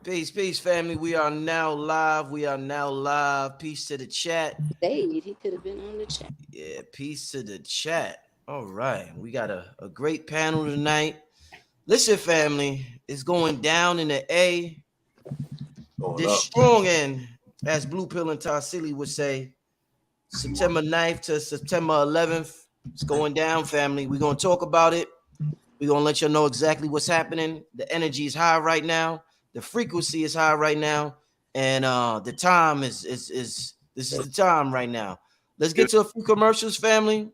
Peace, family. We are now live. We are now live. Peace to the chat. Stayed. He could have been on the chat. Yeah, peace to the chat. All right. We got a great panel tonight. Listen, family, it's going down in the A. Going This up. strong end, as Blue Pill and Tassili would say, September 9th to September 11th. It's going down, family. We're going to talk about it. We're going to let you know exactly what's happening. The energy is high right now. The frequency is high right now. And the time is this is the time right now. Let's get to a few commercials, family,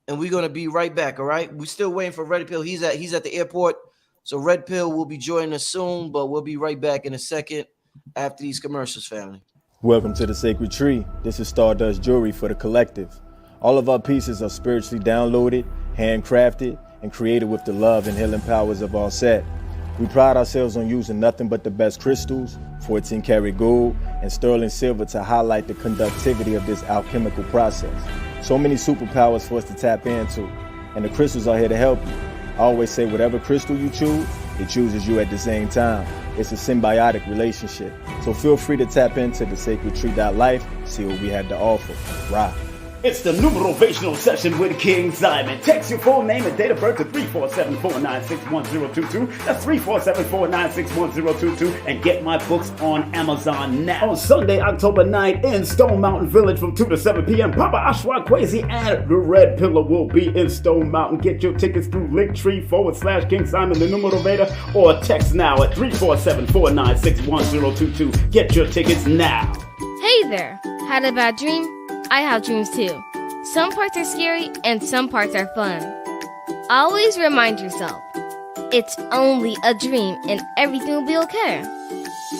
and we're gonna be right back. All right. We're still waiting for Red Pill. He's at the airport. So Red Pill will be joining us soon, but we'll be right back in a second after these commercials, family. Welcome to the Sacred Tree. This is Stardust Jewelry for the collective. All of our pieces are spiritually downloaded, handcrafted, and created with the love and healing powers of our set. We pride ourselves on using nothing but the best crystals, 14 karat gold, and sterling silver to highlight the conductivity of this alchemical process. So many superpowers for us to tap into, and the crystals are here to help you. I always say whatever crystal you choose, it chooses you at the same time. It's a symbiotic relationship. So feel free to tap into the sacredtree.life, see what we had to offer. Rock. It's the Numerology session with King Simon. Text your full name and date of birth to 347-496-1022. That's 347-496-1022. And get my books on Amazon now. On Sunday, October 9th in Stone Mountain Village from 2 to 7 p.m. Papa Ashwa Kwesi and the Red Pillar will be in Stone Mountain. Get your tickets through Linktree/King Simon the Numerator or text now at 347-496-1022. Get your tickets now. Hey there! Had a bad dream? I have dreams too. Some parts are scary and some parts are fun. Always remind yourself, it's only a dream and everything will be okay.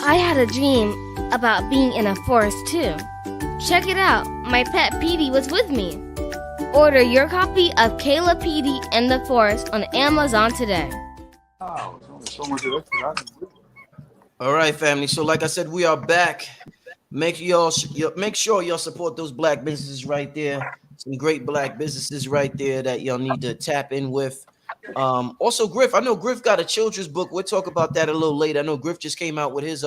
I had a dream about being in a forest too. Check it out, my pet Petey was with me. Order your copy of Kayla Petey and the Forest on Amazon today. Wow, so much of that. All right, family. So, like I said, we are back. Make sure y'all support those black businesses right there. Some great black businesses right there that y'all need to tap in with. Also, Griff. I know Griff got a children's book. We'll talk about that a little later. I know Griff just came out with his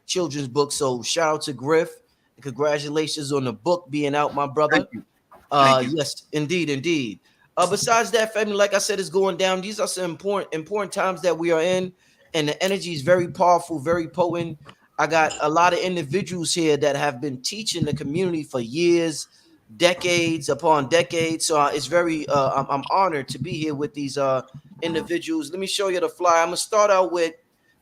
children's book. So shout out to Griff. Congratulations on the book being out, my brother. Thank you. Yes, indeed. Besides that, family, like I said, is going down. These are some important times that we are in, and the energy is very powerful, very potent. I got a lot of individuals here that have been teaching the community for years, decades upon decades. So it's very, I'm honored to be here with these individuals. Let me show you the flyer. I'm gonna start out with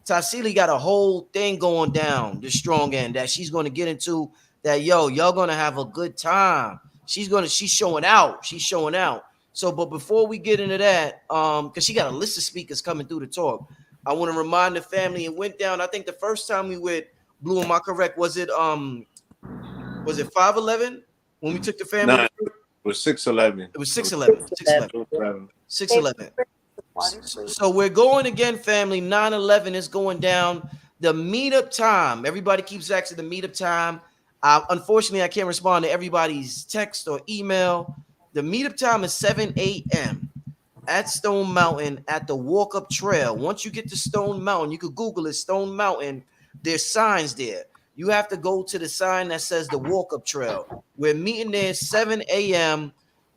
Tassili. Got a whole thing going down, the strong end that she's going to get into. That y'all gonna have a good time. She's showing out. She's showing out. So, but before we get into that, because she got a list of speakers coming through to talk. I want to remind the family it went down. I think the first time we went Blue, am I correct? Was it 511 when we took the family? No, it was 611. It was 611. 611. 611. So we're going again, family. 9/11 is going down. The meetup time. Everybody keeps asking the meetup time. Unfortunately, I can't respond to everybody's text or email. The meetup time is 7 a.m. at Stone Mountain at the walk-up trail. Once you get to Stone Mountain, you could Google it, Stone Mountain. There's signs there. You have to go to the sign that says the walk-up trail. We're meeting there 7 a.m.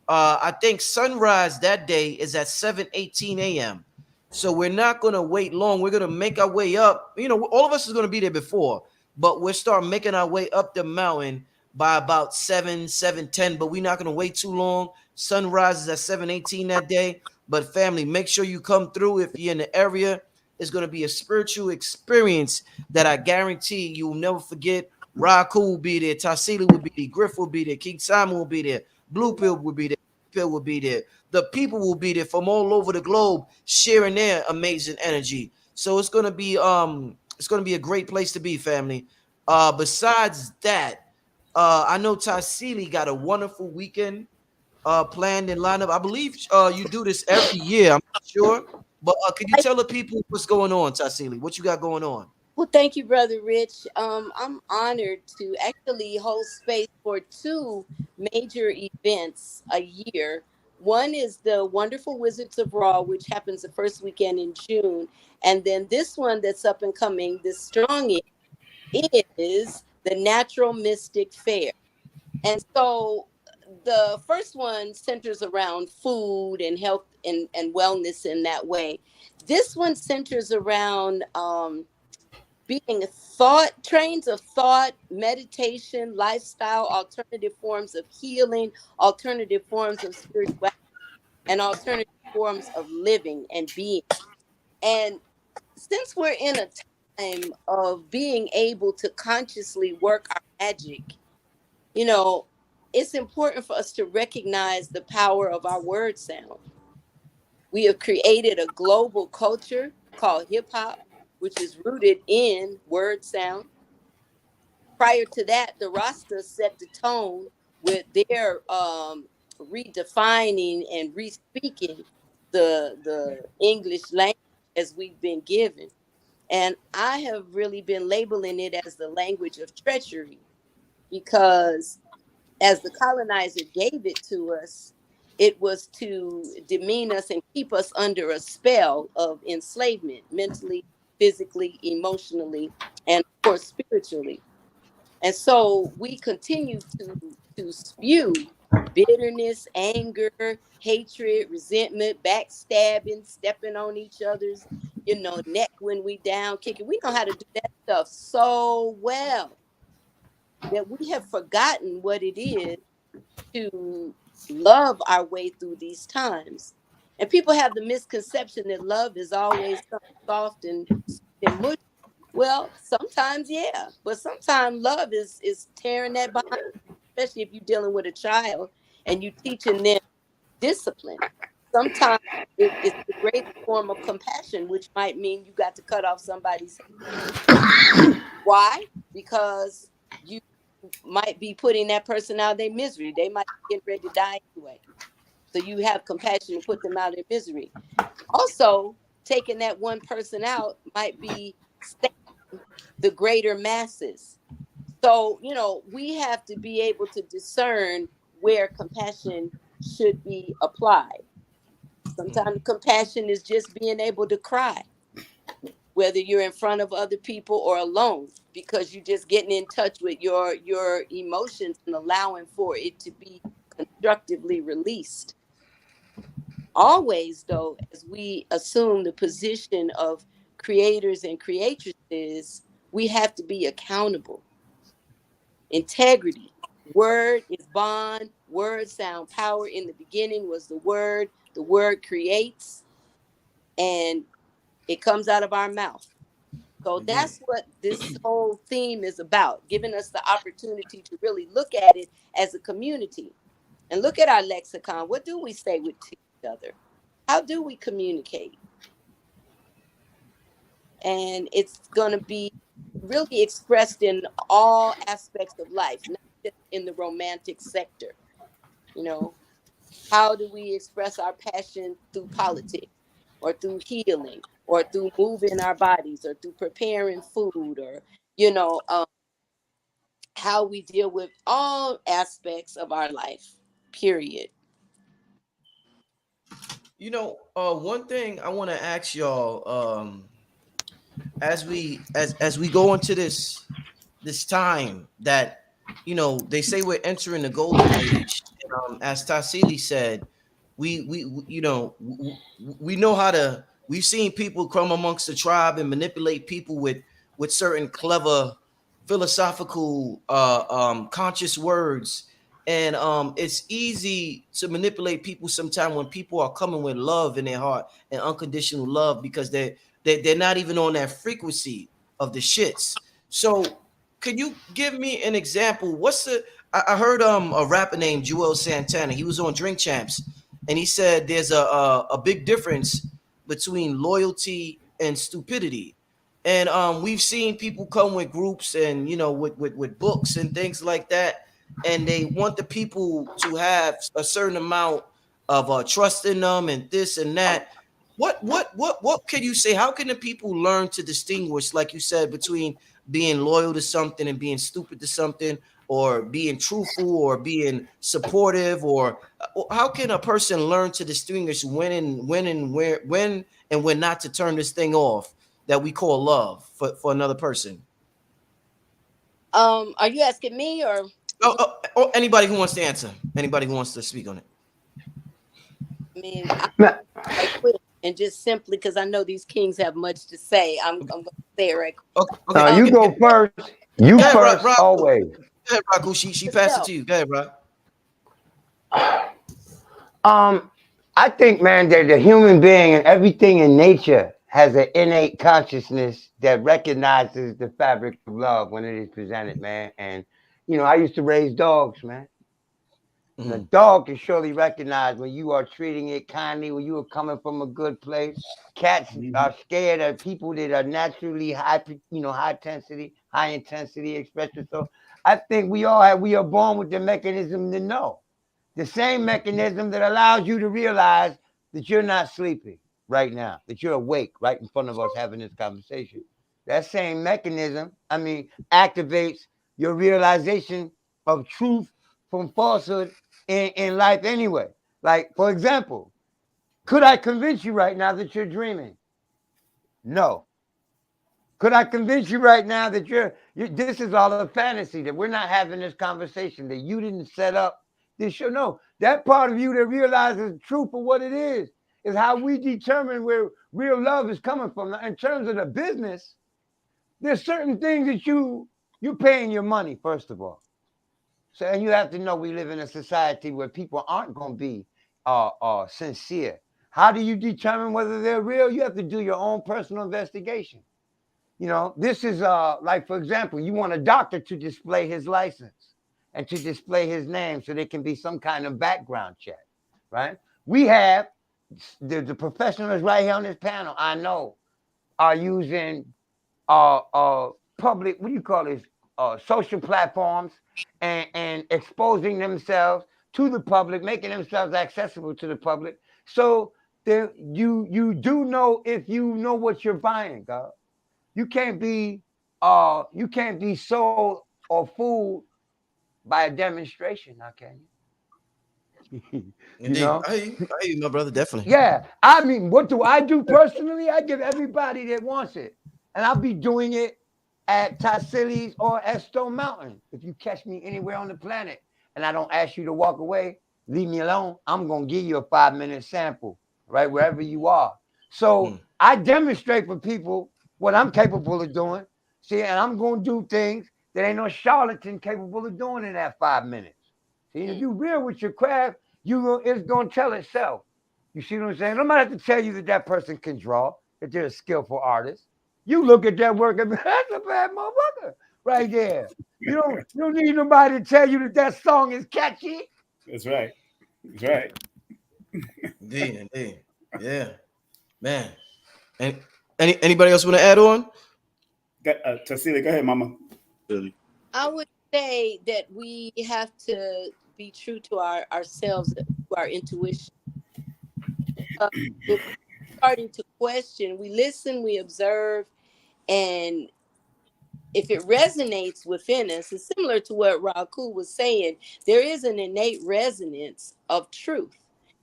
I think sunrise that day is at 7:18 a.m. So we're not going to wait long. We're going to make our way up. You know, all of us is going to be there before, but we'll start making our way up the mountain by about 7:10. But we're not going to wait too long. Sunrise is at 7:18 that day. But family, make sure you come through if you're in the area. It's going to be a spiritual experience that I guarantee you will never forget. Akhu will be there. Tassili will be there. Griff will be there. King Simon will be there. Blue Pill will be there. Pill will be there. The people will be there from all over the globe sharing their amazing energy. So it's going to be a great place to be, family. Besides that, I know Tassili got a wonderful weekend planned and lined up. I believe you do this every year. I'm not sure, but could you tell the people what's going on, Tassili? What you got going on? Well, thank you, Brother Rich. I'm honored to actually hold space for two major events a year One is the Wonderful Wizards of Raw, which happens the first weekend in June. And then this one that's up and coming, this strong is the Natural Mystic Fair. And so the first one centers around food and health and wellness in that way. This one centers around being thought, trains of thought, meditation, lifestyle, alternative forms of healing, alternative forms of spirituality, and alternative forms of living and being. And since we're in a time of being able to consciously work our magic, you know, it's important for us to recognize the power of our word sound. We have created a global culture called hip hop, which is rooted in word sound. Prior to that, the Rasta set the tone with their redefining and respeaking the English language as we've been given. And I have really been labeling it as the language of treachery because as the colonizer gave it to us, it was to demean us and keep us under a spell of enslavement, mentally, physically, emotionally, and of course, spiritually. And so we continue to spew bitterness, anger, hatred, resentment, backstabbing, stepping on each other's, neck when we down, kicking. We know how to do that stuff so well that we have forgotten what it is to love our way through these times. And people have the misconception that love is always soft and mushy. Well, sometimes, yeah, but sometimes love is tearing that behind, especially if you're dealing with a child and you teaching them discipline. Sometimes it's the greatest form of compassion, which might mean you got to cut off somebody's head. Why? Because you might be putting that person out of their misery. They might be getting ready to die anyway. So you have compassion to put them out of their misery. Also, taking that one person out might be saving the greater masses. So, we have to be able to discern where compassion should be applied. Sometimes compassion is just being able to cry, whether you're in front of other people or alone, because you're just getting in touch with your emotions and allowing for it to be constructively released. Always, though, as we assume the position of creators and creatresses, we have to be accountable. Integrity. Word is bond. Word sound power. In the beginning was the word. The word creates, and it comes out of our mouth. So that's what this whole theme is about, giving us the opportunity to really look at it as a community and look at our lexicon. What do we say with each other? How do we communicate? And it's going to be really expressed in all aspects of life, not just in the romantic sector. How do we express our passion through politics or through healing or through moving our bodies or through preparing food or, how we deal with all aspects of our life, period. One thing I want to ask y'all, as we go into this time that they say we're entering the golden age. As Tassili said, we know how to. We've seen people come amongst the tribe and manipulate people with certain clever philosophical conscious words, and it's easy to manipulate people sometimes when people are coming with love in their heart and unconditional love, because they're not even on that frequency of the shits. So can you give me an example? I heard a rapper named Joel Santana. He was on Drink Champs, and he said there's a big difference between loyalty and stupidity. And we've seen people come with groups and with books and things like that, and they want the people to have a certain amount of trust in them and this and that. What can you say? How can the people learn to distinguish, like you said, between being loyal to something and being stupid to something? being truthful or being supportive, or how can a person learn to distinguish when and when not to turn this thing off that we call love for another person? Are you asking me or Or anybody who wants to answer, anybody who wants to speak on it. I mean, I right quick and just simply because I know these kings have much to say. I'm gonna say it right quick. Okay, okay, You go first. You go ahead, first, Rob. always. Go ahead, Raku. She passed it to you. Go ahead, Rob. I think, man, that the human being and everything in nature has an innate consciousness that recognizes the fabric of love when it is presented, man. And I used to raise dogs, man. And a dog can surely recognize when you are treating it kindly, when you are coming from a good place. Cats are scared of people that are naturally high, high intensity expressive. So I think we are born with the mechanism to know. The same mechanism that allows you to realize that you're not sleeping right now, that you're awake right in front of us having this conversation. That same mechanism, activates your realization of truth from falsehood in life anyway. Like, for example, could I convince you right now that you're dreaming? No. Could I convince you right now that this is all a fantasy, that we're not having this conversation, that you didn't set up this show? No, that part of you that realizes the truth for what it is how we determine where real love is coming from. Now, in terms of the business, there's certain things that you're paying your money, first of all. So, and you have to know we live in a society where people aren't going to be sincere. How do you determine whether they're real? You have to do your own personal investigation. This is like, for example, you want a doctor to display his license and to display his name so there can be some kind of background check, right? We have the professionals right here on this panel, I know, are using public, what do you call this, social platforms and exposing themselves to the public, making themselves accessible to the public. So you do know if you know what you're buying, God. You can't be sold or fooled by a demonstration, now can you? Indeed, I hear you, my brother, definitely. Yeah. I mean, what do I do personally? I give everybody that wants it. And I'll be doing it at Tassili's or at Stone Mountain. If you catch me anywhere on the planet and I don't ask you to walk away, leave me alone, I'm going to give you a 5-minute sample, right, wherever you are. So I demonstrate for people what I'm capable of doing. See, and I'm going to do things that ain't no charlatan capable of doing in that 5 minutes. See, if you're real with your craft, it's going to tell itself. You see what I'm saying? I'm not have to tell you that person can draw, that they're a skillful artist. You look at that work and that's a bad motherfucker right there. You don't need nobody to tell you that song is catchy. That's right. That's right. Indeed. Yeah, man. And anybody else want to add on? Tassili, go ahead, Mama. I would say that we have to be true to ourselves, to our intuition. If we're starting to question, we listen, we observe, and if it resonates within us, it's similar to what Raku was saying. There is an innate resonance of truth.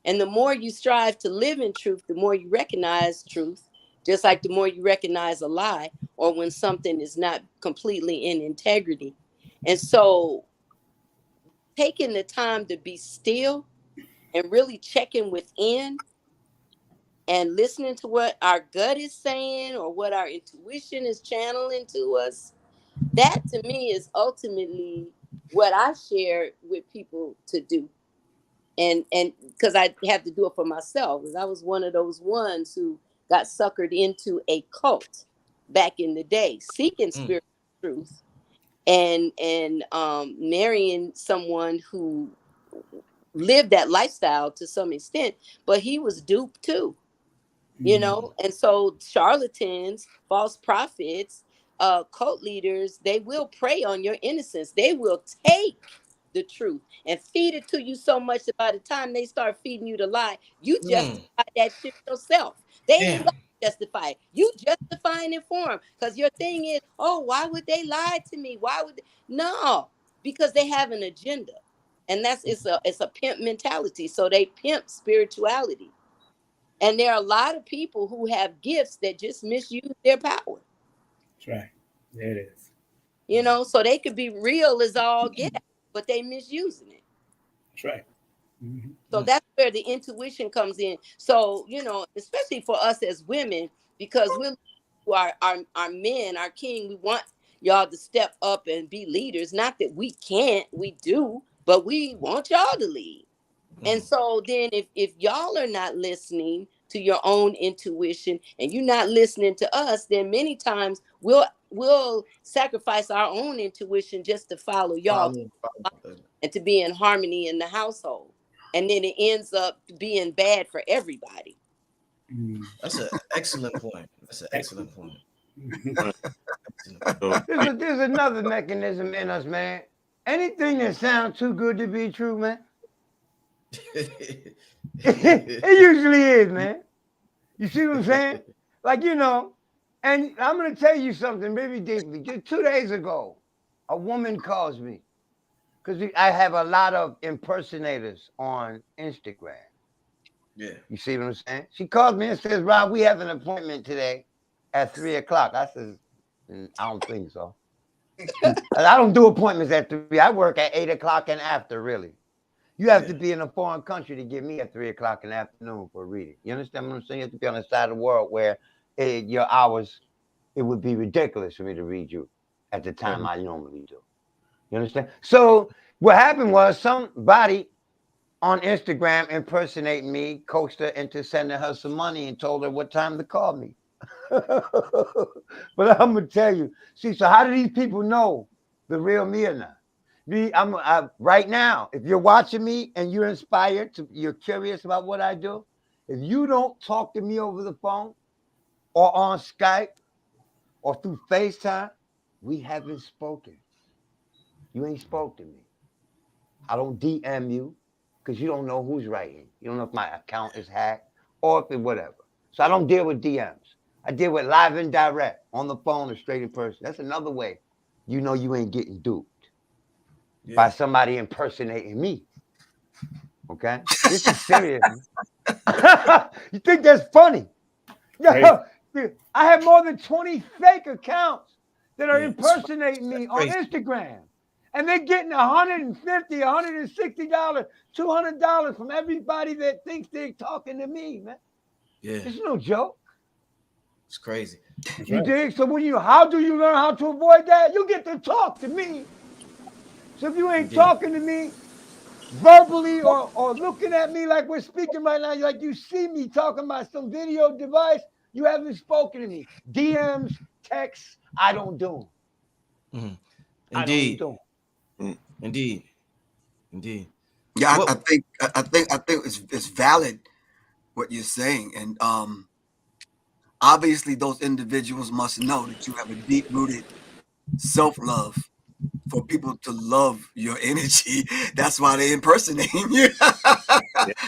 And the more you strive to live in truth, the more you recognize truth, just like the more you recognize a lie or when something is not completely in integrity. And so taking the time to be still and really checking within and listening to what our gut is saying or what our intuition is channeling to us, that to me is ultimately what I share with people to do. And because I had to do it for myself, because I was one of those ones who got suckered into a cult back in the day, seeking spiritual truth and marrying someone who lived that lifestyle to some extent, but he was duped too. And so charlatans, false prophets, cult leaders, they will prey on your innocence. They will take the truth and feed it to you so much that by the time they start feeding you the lie, you justify that shit yourself. They ain't got to justify it. You justifying it for them because your thing is, oh, why would they lie to me? Why would they? No, because they have an agenda. And it's a pimp mentality. So they pimp spirituality. And there are a lot of people who have gifts that just misuse their power. That's right. There it is. You know, so they could be real as all get, but they misusing it. That's right. Mm-hmm. So that's where the intuition comes in. So, you know, especially for us as women, because we're our men, our king, we want y'all to step up and be leaders. Not that we can't, we do, but we want y'all to lead. And so then if y'all are not listening to your own intuition and you're not listening to us, then many times we'll sacrifice our own intuition just to follow y'all and to be in harmony in the household. And then it ends up being bad for everybody. That's an excellent point. That's an excellent point. There's another mechanism in us, man. Anything that sounds too good to be true, man. It usually is, man. You see what I'm saying? Like, you know, and I'm going to tell you something very deeply. Just 2 days ago, a woman calls me because I have a lot of impersonators on Instagram. Yeah. You see what I'm saying? She calls me and says, Rob, we have an appointment today at 3 o'clock. I says, I don't think so. I don't do appointments at 3. I work at 8 o'clock and after, really. You have to be in a foreign country to get me at 3 o'clock in the afternoon for a reading. You understand what I'm saying? You have to be on the side of the world where your hours, it would be ridiculous for me to read you at the time I normally do. You understand? So what happened was somebody on Instagram impersonating me, coaxed her into sending her some money and told her what time to call me. But I'm going to tell you. See, so how do these people know the real me or not? Right now, if you're watching me and you're inspired, you're curious about what I do, if you don't talk to me over the phone or on Skype or through FaceTime, we haven't spoken. You ain't spoke to me. I don't DM you because you don't know who's writing. You don't know if my account is hacked or if it whatever. So I don't deal with DMs. I deal with live and direct on the phone or straight in person. That's another way you know you ain't getting duped. By somebody impersonating me. Okay? This is serious. You think that's funny? Yo, I have more than 20 fake accounts that are impersonating me on Instagram. And they're getting $150, $160, $200 from everybody that thinks they're talking to me, man. Yeah. It's no joke. It's crazy. You dig? So how do you learn how to avoid that? You get to talk to me. So if you ain't talking to me verbally or looking at me like we're speaking right now, like you see me talking about some video device, you haven't spoken to me. DMs, texts, I don't do them. Indeed. Indeed. Yeah, I think it's valid what you're saying, and obviously those individuals must know that you have a deep-rooted self-love for people to love your energy. That's why they impersonating you.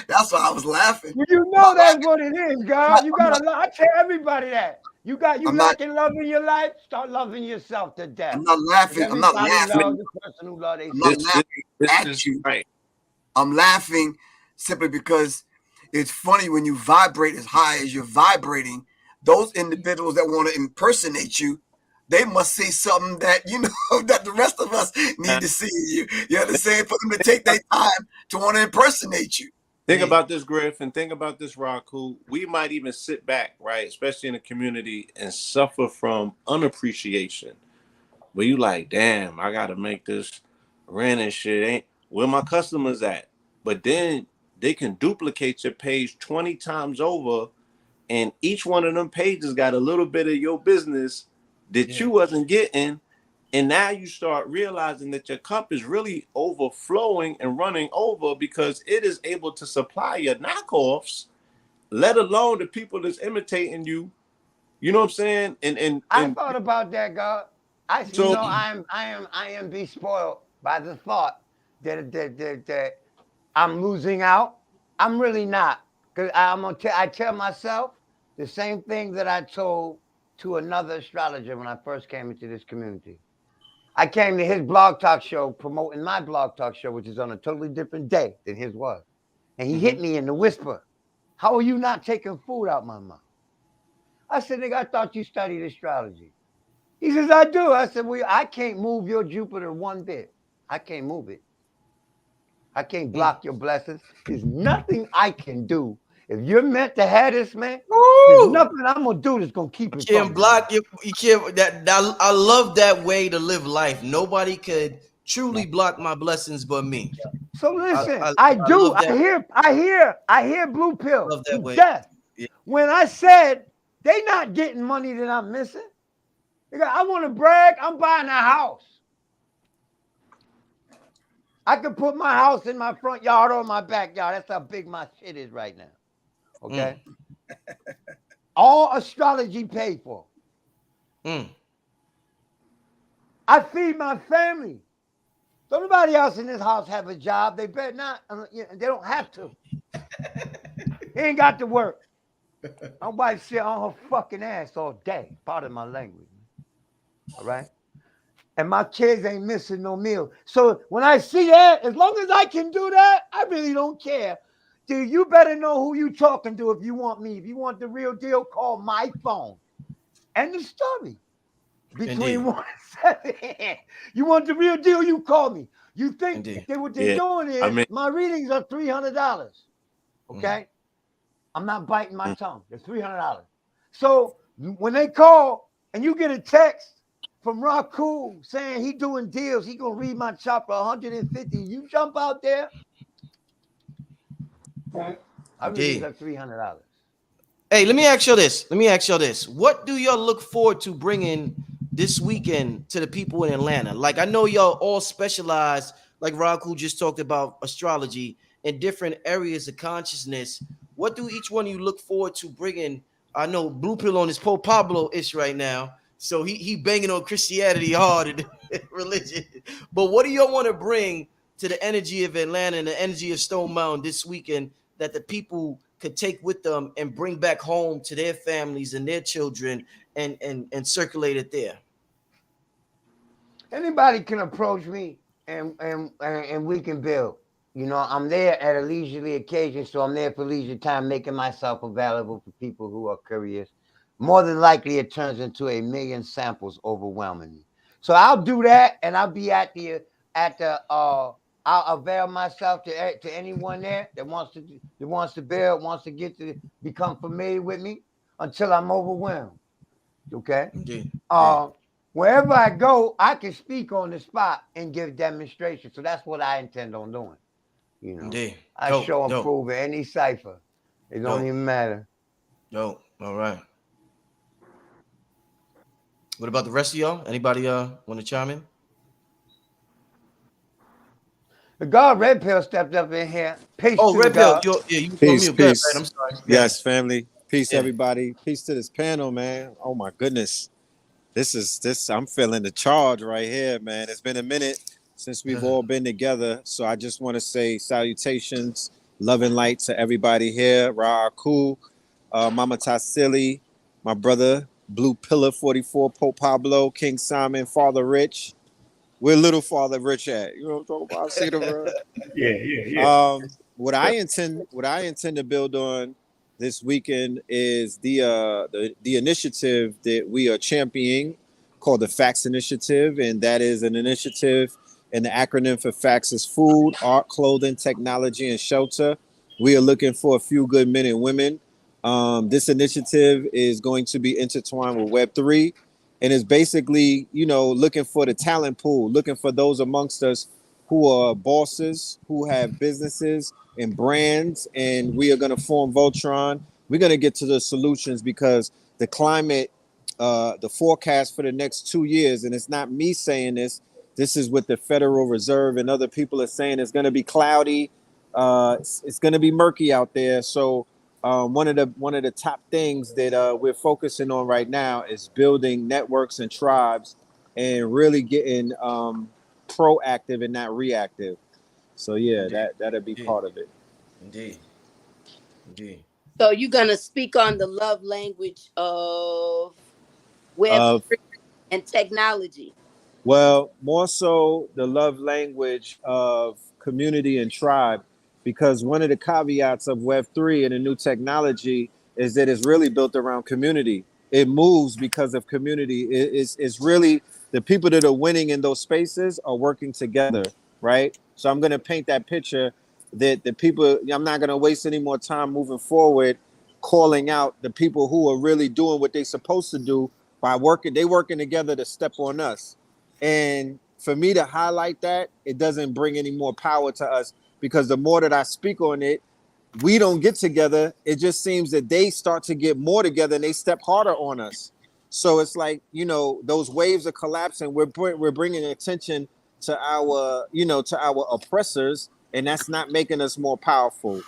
That's why I was laughing. You know that's what it is, God. You gotta love. I tell everybody that. You lacking love in your life, start loving yourself to death. I'm not laughing. I'm not laughing. Loves the person who loves I'm not laughing at you. Right. I'm laughing simply because it's funny when you vibrate as high as you're vibrating. Those individuals that want to impersonate you, they must see something that that the rest of us need to see in you. You understand? For them to take their time to want to impersonate you. Think about this, Griff, and think about this, Raku. We might even sit back, right, especially in the community, and suffer from unappreciation. Where you like, damn, I gotta make this rent and shit. Ain't where my customers at? But then they can duplicate your page 20 times over, and each one of them pages got a little bit of your business that you wasn't getting. And now you start realizing that your cup is really overflowing and running over because it is able to supply your knockoffs, let alone the people that's imitating you. You know what I'm saying? And I thought about that, God. I am be spoiled by the thought that I'm losing out. I'm really not, because I tell myself the same thing that I told to another astrologer when I first came into this community. I came to his blog talk show promoting my blog talk show, which is on a totally different day than his was. And he hit me in the whisper. How are you not taking food out my mouth? I said, nigga, I thought you studied astrology. He says, I do. I said, well, I can't move your Jupiter one bit. I can't move it. I can't block your blessings. There's nothing I can do. If you're meant to have this, man, there's nothing I'm gonna do that's gonna keep it. You can't block you. You can't. I love that way to live life. Nobody could truly block my blessings but me. So listen, I do. I hear Blue Pill to death. Yeah. When I said they not getting money that I'm missing, I want to brag. I'm buying a house. I can put my house in my front yard or my backyard. That's how big my shit is right now. Okay. All astrology paid for. I feed my family. Don't nobody else in this house have a job. They better not. They don't have to. They ain't got to work. My wife sit on her fucking ass all day. Pardon my language. All right. And my kids ain't missing no meal. So when I see that, as long as I can do that, I really don't care. Dude, you better know who you talking to if you want me. If you want the real deal, call my phone. End the story. Between 1 and 7. You want the real deal, you call me. You think what they're doing is my readings are $300. Okay? I'm not biting my tongue. They're $300. So when they call and you get a text from Akhu saying he doing deals, he gonna read my chart for 150. You jump out there. I read like $300. Hey, let me ask you this. What do y'all look forward to bringing this weekend to the people in Atlanta? Like, I know y'all all specialize, like Akhu just talked about, astrology in different areas of consciousness. What do each one of you look forward to bringing? I know Blue Pill on his Pope Pablo-ish right now. So he banging on Christianity hard and religion. But what do y'all want to bring to the energy of Atlanta and the energy of Stone Mountain this weekend that the people could take with them and bring back home to their families and their children and circulate it there? Anybody can approach me and we can build. You know, I'm there at a leisurely occasion, so I'm there for leisure time, making myself available for people who are curious. More than likely, it turns into 1 million samples overwhelmingly. So I'll do that, and I'll be at the I'll avail myself to anyone there that wants to build, wants to get to become familiar with me until I'm overwhelmed. Okay. Wherever I go, I can speak on the spot and give demonstrations. So that's what I intend on doing. You know, I show and prove at any cipher. It don't even matter. All right. What about the rest of y'all? Anybody want to chime in? The God Red Pill stepped up in here. Peace to Red Pill. You peace, mute. peace. I'm sorry. Yes, family. Peace, everybody. Peace to this panel, man. Oh my goodness. This I'm feeling the charge right here, man. It's been a minute since we've all been together. So I just want to say salutations, love and light to everybody here. Akhu, Mama Tassili, my brother, Blue Pillar 44, Pope Pablo, King Simon, Father Rich. Where little Father Rich at? You know what I'm talking about? See the Yeah. What I intend to build on this weekend is the initiative that we are championing called the Facts Initiative, and that is an initiative, and the acronym for Facts is food, art, clothing, technology, and shelter. We are looking for a few good men and women. This initiative is going to be intertwined with Web3, and is basically, looking for the talent pool, looking for those amongst us who are bosses, who have businesses and brands, and we are going to form Voltron. We're going to get to the solutions because the climate, the forecast for the next 2 years, and it's not me saying this, this is what the Federal Reserve and other people are saying. It's going to be cloudy. It's going to be murky out there. So one of the top things that we're focusing on right now is building networks and tribes and really getting proactive and not reactive. So that'll be part of it. Indeed. So you're gonna speak on the love language of Web3 and technology. Well, more so the love language of community and tribe, because one of the caveats of Web3 and the new technology is that it's really built around community. It moves because of community. It's really the people that are winning in those spaces are working together, right? So I'm going to paint that picture that the people, I'm not going to waste any more time moving forward calling out the people who are really doing what they're supposed to do by working together to step on us. And for me to highlight that, it doesn't bring any more power to us, because the more that I speak on it, we don't get together. It just seems that they start to get more together and they step harder on us. So it's like, those waves are collapsing. We're bringing attention to our oppressors, and that's not making us more powerful.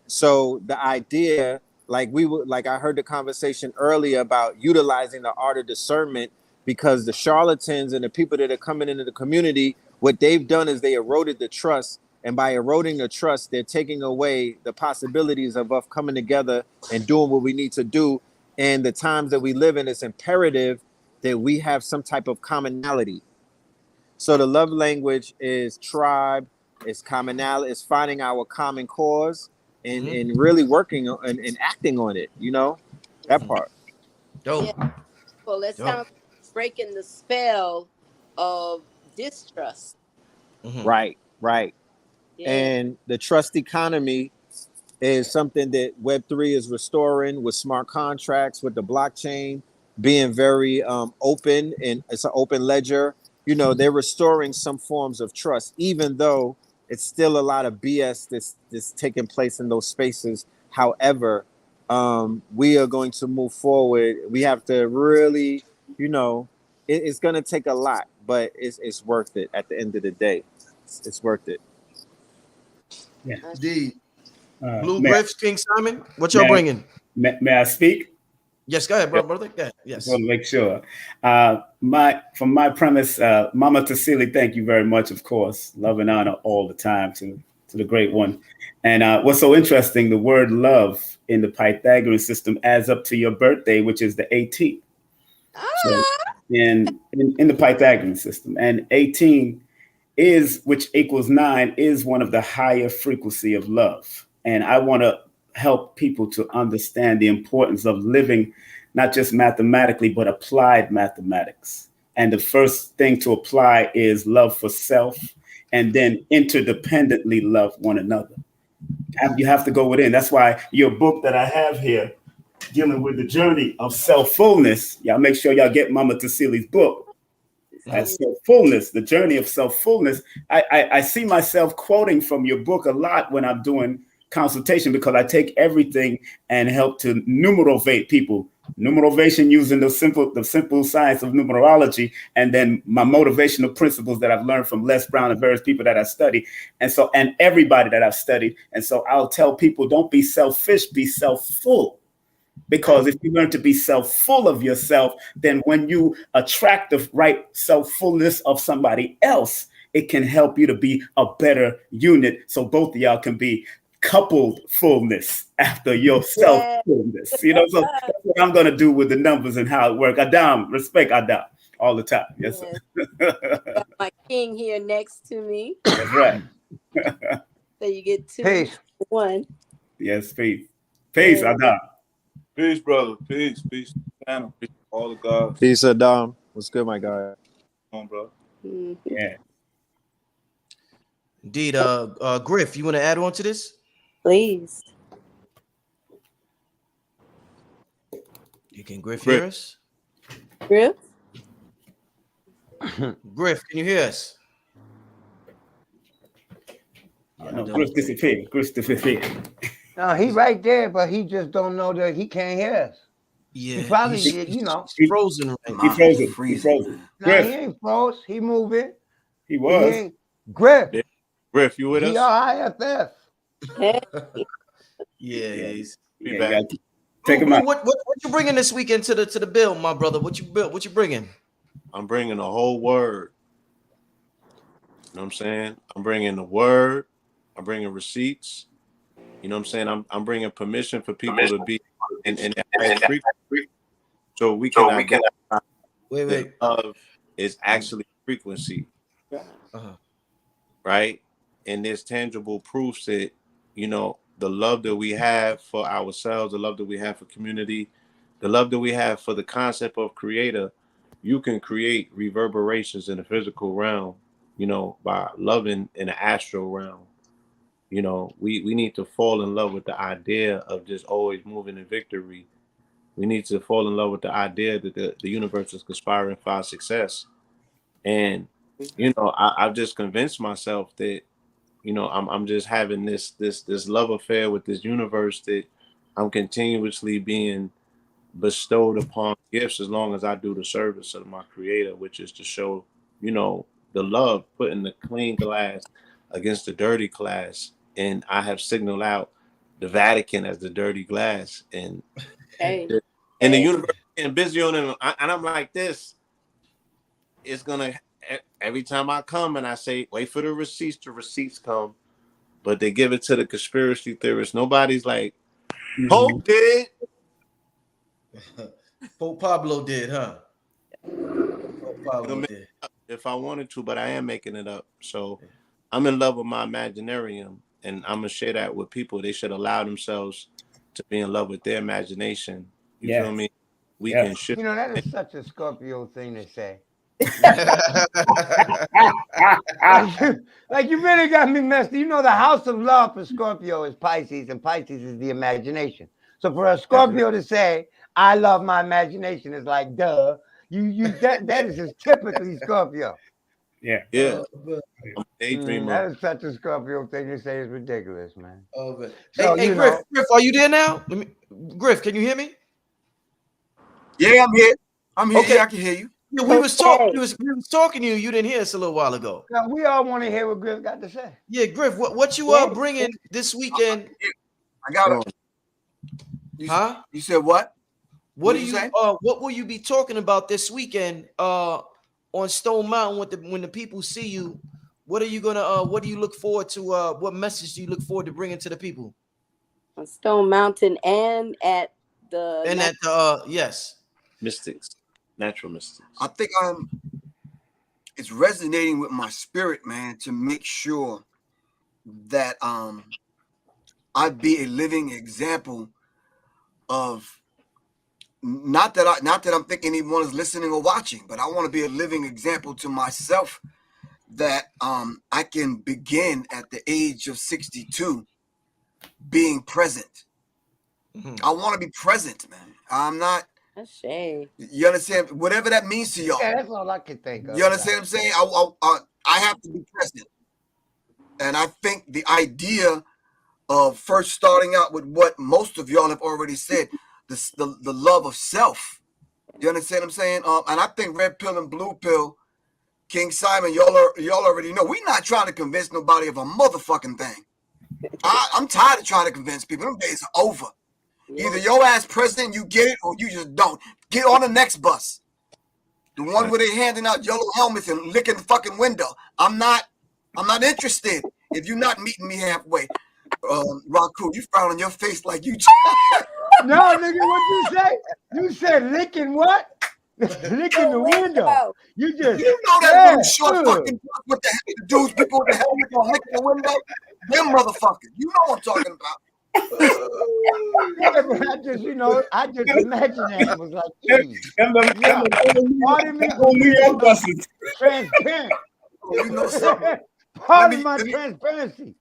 So the idea, like I heard the conversation earlier about utilizing the art of discernment, because the charlatans and the people that are coming into the community, what they've done is they eroded the trust. And by eroding the trust, they're taking away the possibilities of us coming together and doing what we need to do. And the times that we live in, it's imperative that we have some type of commonality. So the love language is tribe, it's commonality, it's finding our common cause and really working on and acting on it, that part. Dope. Yeah. Well, that sounds breaking the spell of distrust. Right. Yeah. And the trust economy is something that Web3 is restoring with smart contracts, with the blockchain being very open, and it's an open ledger. They're restoring some forms of trust, even though it's still a lot of BS that's taking place in those spaces. However, we are going to move forward. We have to really, it's going to take a lot, but it's worth it at the end of the day. It's worth it. Yeah. Indeed. Blue Griff, King Simon, what y'all bringing? May I speak? Yes, go ahead, brother. Go ahead. Yes. Just want to make sure. From my premise, Mama Tassili, thank you very much, of course. Love and honor all the time to the great one. And what's so interesting, the word love in the Pythagorean system adds up to your birthday, which is the 18th. So in the Pythagorean system. And 18 which equals 9, is one of the higher frequency of love. And I want to help people to understand the importance of living, not just mathematically, but applied mathematics. And the first thing to apply is love for self, and then interdependently love one another. You have to go within. That's why your book that I have here, dealing with the journey of self-fulness, y'all make sure y'all get Mama Tassili's book. That's self-fulness, the journey of self-fulness. I see myself quoting from your book a lot when I'm doing consultation, because I take everything and help to numerovate people. Numerovation using the simple science of numerology, and then my motivational principles that I've learned from Les Brown and various people that I study, and everybody that I've studied. And so I'll tell people, don't be selfish, be self-full. Because if you learn to be self-full of yourself, then when you attract the right self-fullness of somebody else, it can help you to be a better unit. So both of y'all can be coupled fullness after your self-fullness. So that's what I'm going to do with the numbers and how it works. Adam, respect Adam all the time. Yes, sir. Got my king here next to me. That's right. So you get 2, Peace. 1. Yes, peace. Peace, Adam. Peace, brother. Peace. Channel. Peace. All the gods. Peace, Adam. What's good, my guy? Come on, bro. Yeah. Indeed. Griff, you want to add on to this? Please. You can Griff hear us? Griff? Griff, can you hear us? No, Griff disappeared. No, he's right there, but he just don't know that he can't hear us. Yeah. He probably, he's frozen right now. He frozen. No, he ain't froze. He moving. He was. Griff. Yeah. Griff, you with us? GRIFF. Yeah, he's be back. Take him out. What you bringing this weekend to the bill, my brother? What you bringing? I'm bringing a whole word. You know what I'm saying? I'm bringing the word. I'm bringing receipts. You know what I'm saying? I'm bringing permission for people to be in that frequency, so we can wait. Love is actually frequency, Uh-huh. right? And there's tangible proofs that, the love that we have for ourselves, the love that we have for community, the love that we have for the concept of creator, you can create reverberations in the physical realm, by loving in the astral realm. We need to fall in love with the idea of just always moving in victory. We need to fall in love with the idea that the universe is conspiring for our success. And, I've just convinced myself that, I'm just having this love affair with this universe, that I'm continuously being bestowed upon gifts as long as I do the service of my creator, which is to show, the love, putting the clean glass against the dirty glass. And I have signaled out the Vatican as the dirty glass. And Hey. and the universe getting busy on them. And I'm like, this is gonna, every time I come and I say, wait for the receipts come, but they give it to the conspiracy theorists. Nobody's like, Pope did. Pope Pablo did, huh? Pope Pablo did. If I wanted to, but I am making it up. So I'm in love with my imaginarium, and I'm gonna share that with people. They should allow themselves to be in love with their imagination. You feel me? We can shift. That is such a Scorpio thing to say. Like you really got me messed. The house of love for Scorpio is Pisces, and Pisces is the imagination. So for a Scorpio to say, I love my imagination is like, duh. That is just typically Scorpio. Yeah. I'm a daydreamer. That is such a Scorpio thing to say. Is ridiculous, man. So, hey, Griff, are you there now? Griff, can you hear me? Yeah, I'm here. Okay. Yeah, I can hear you. Yeah, we was talking. We was talking to you. You didn't hear us a little while ago. Now, we all want to hear what Griff got to say. Yeah, Griff, what you bringing this weekend? I got it. You said what? What do you say? What will you be talking about this weekend? On Stone Mountain when the people see you, what are you gonna? What do you look forward to? What message do you look forward to bringing to the people? On Stone Mountain and at the yes, mystics. Natural mystics. I think it's resonating with my spirit, man, to make sure that I be a living example of not that I'm thinking anyone is listening or watching, but I want to be a living example to myself that I can begin at the age of 62 being present. Mm-hmm. I want to be present, man. I'm not. You understand? Whatever that means to y'all. Yeah, that's all I can think of. You understand what I'm saying? I have to be present. And I think the idea of first starting out with what most of y'all have already said, the love of self. You understand what I'm saying? And I think Red Pill and Blue Pill, King Simon, y'all already know. We're not trying to convince nobody of a motherfucking thing. I'm tired of trying to convince people. Them days are over. Either your ass president, you get it, or you just don't. Get on the next bus. The one where they handing out yellow helmets and licking the fucking window. I'm not interested if you're not meeting me halfway. Raku, you frown on your face like you. No, nigga, what you say? You said licking what? Licking the window. You know that dude short fucking with the dudes, people with the helmet on licking the window. Them motherfuckers. You know what I'm talking about. Yeah, but I just imagine that. It was like, pardon me, transparent. You know something. Pardon my transparency.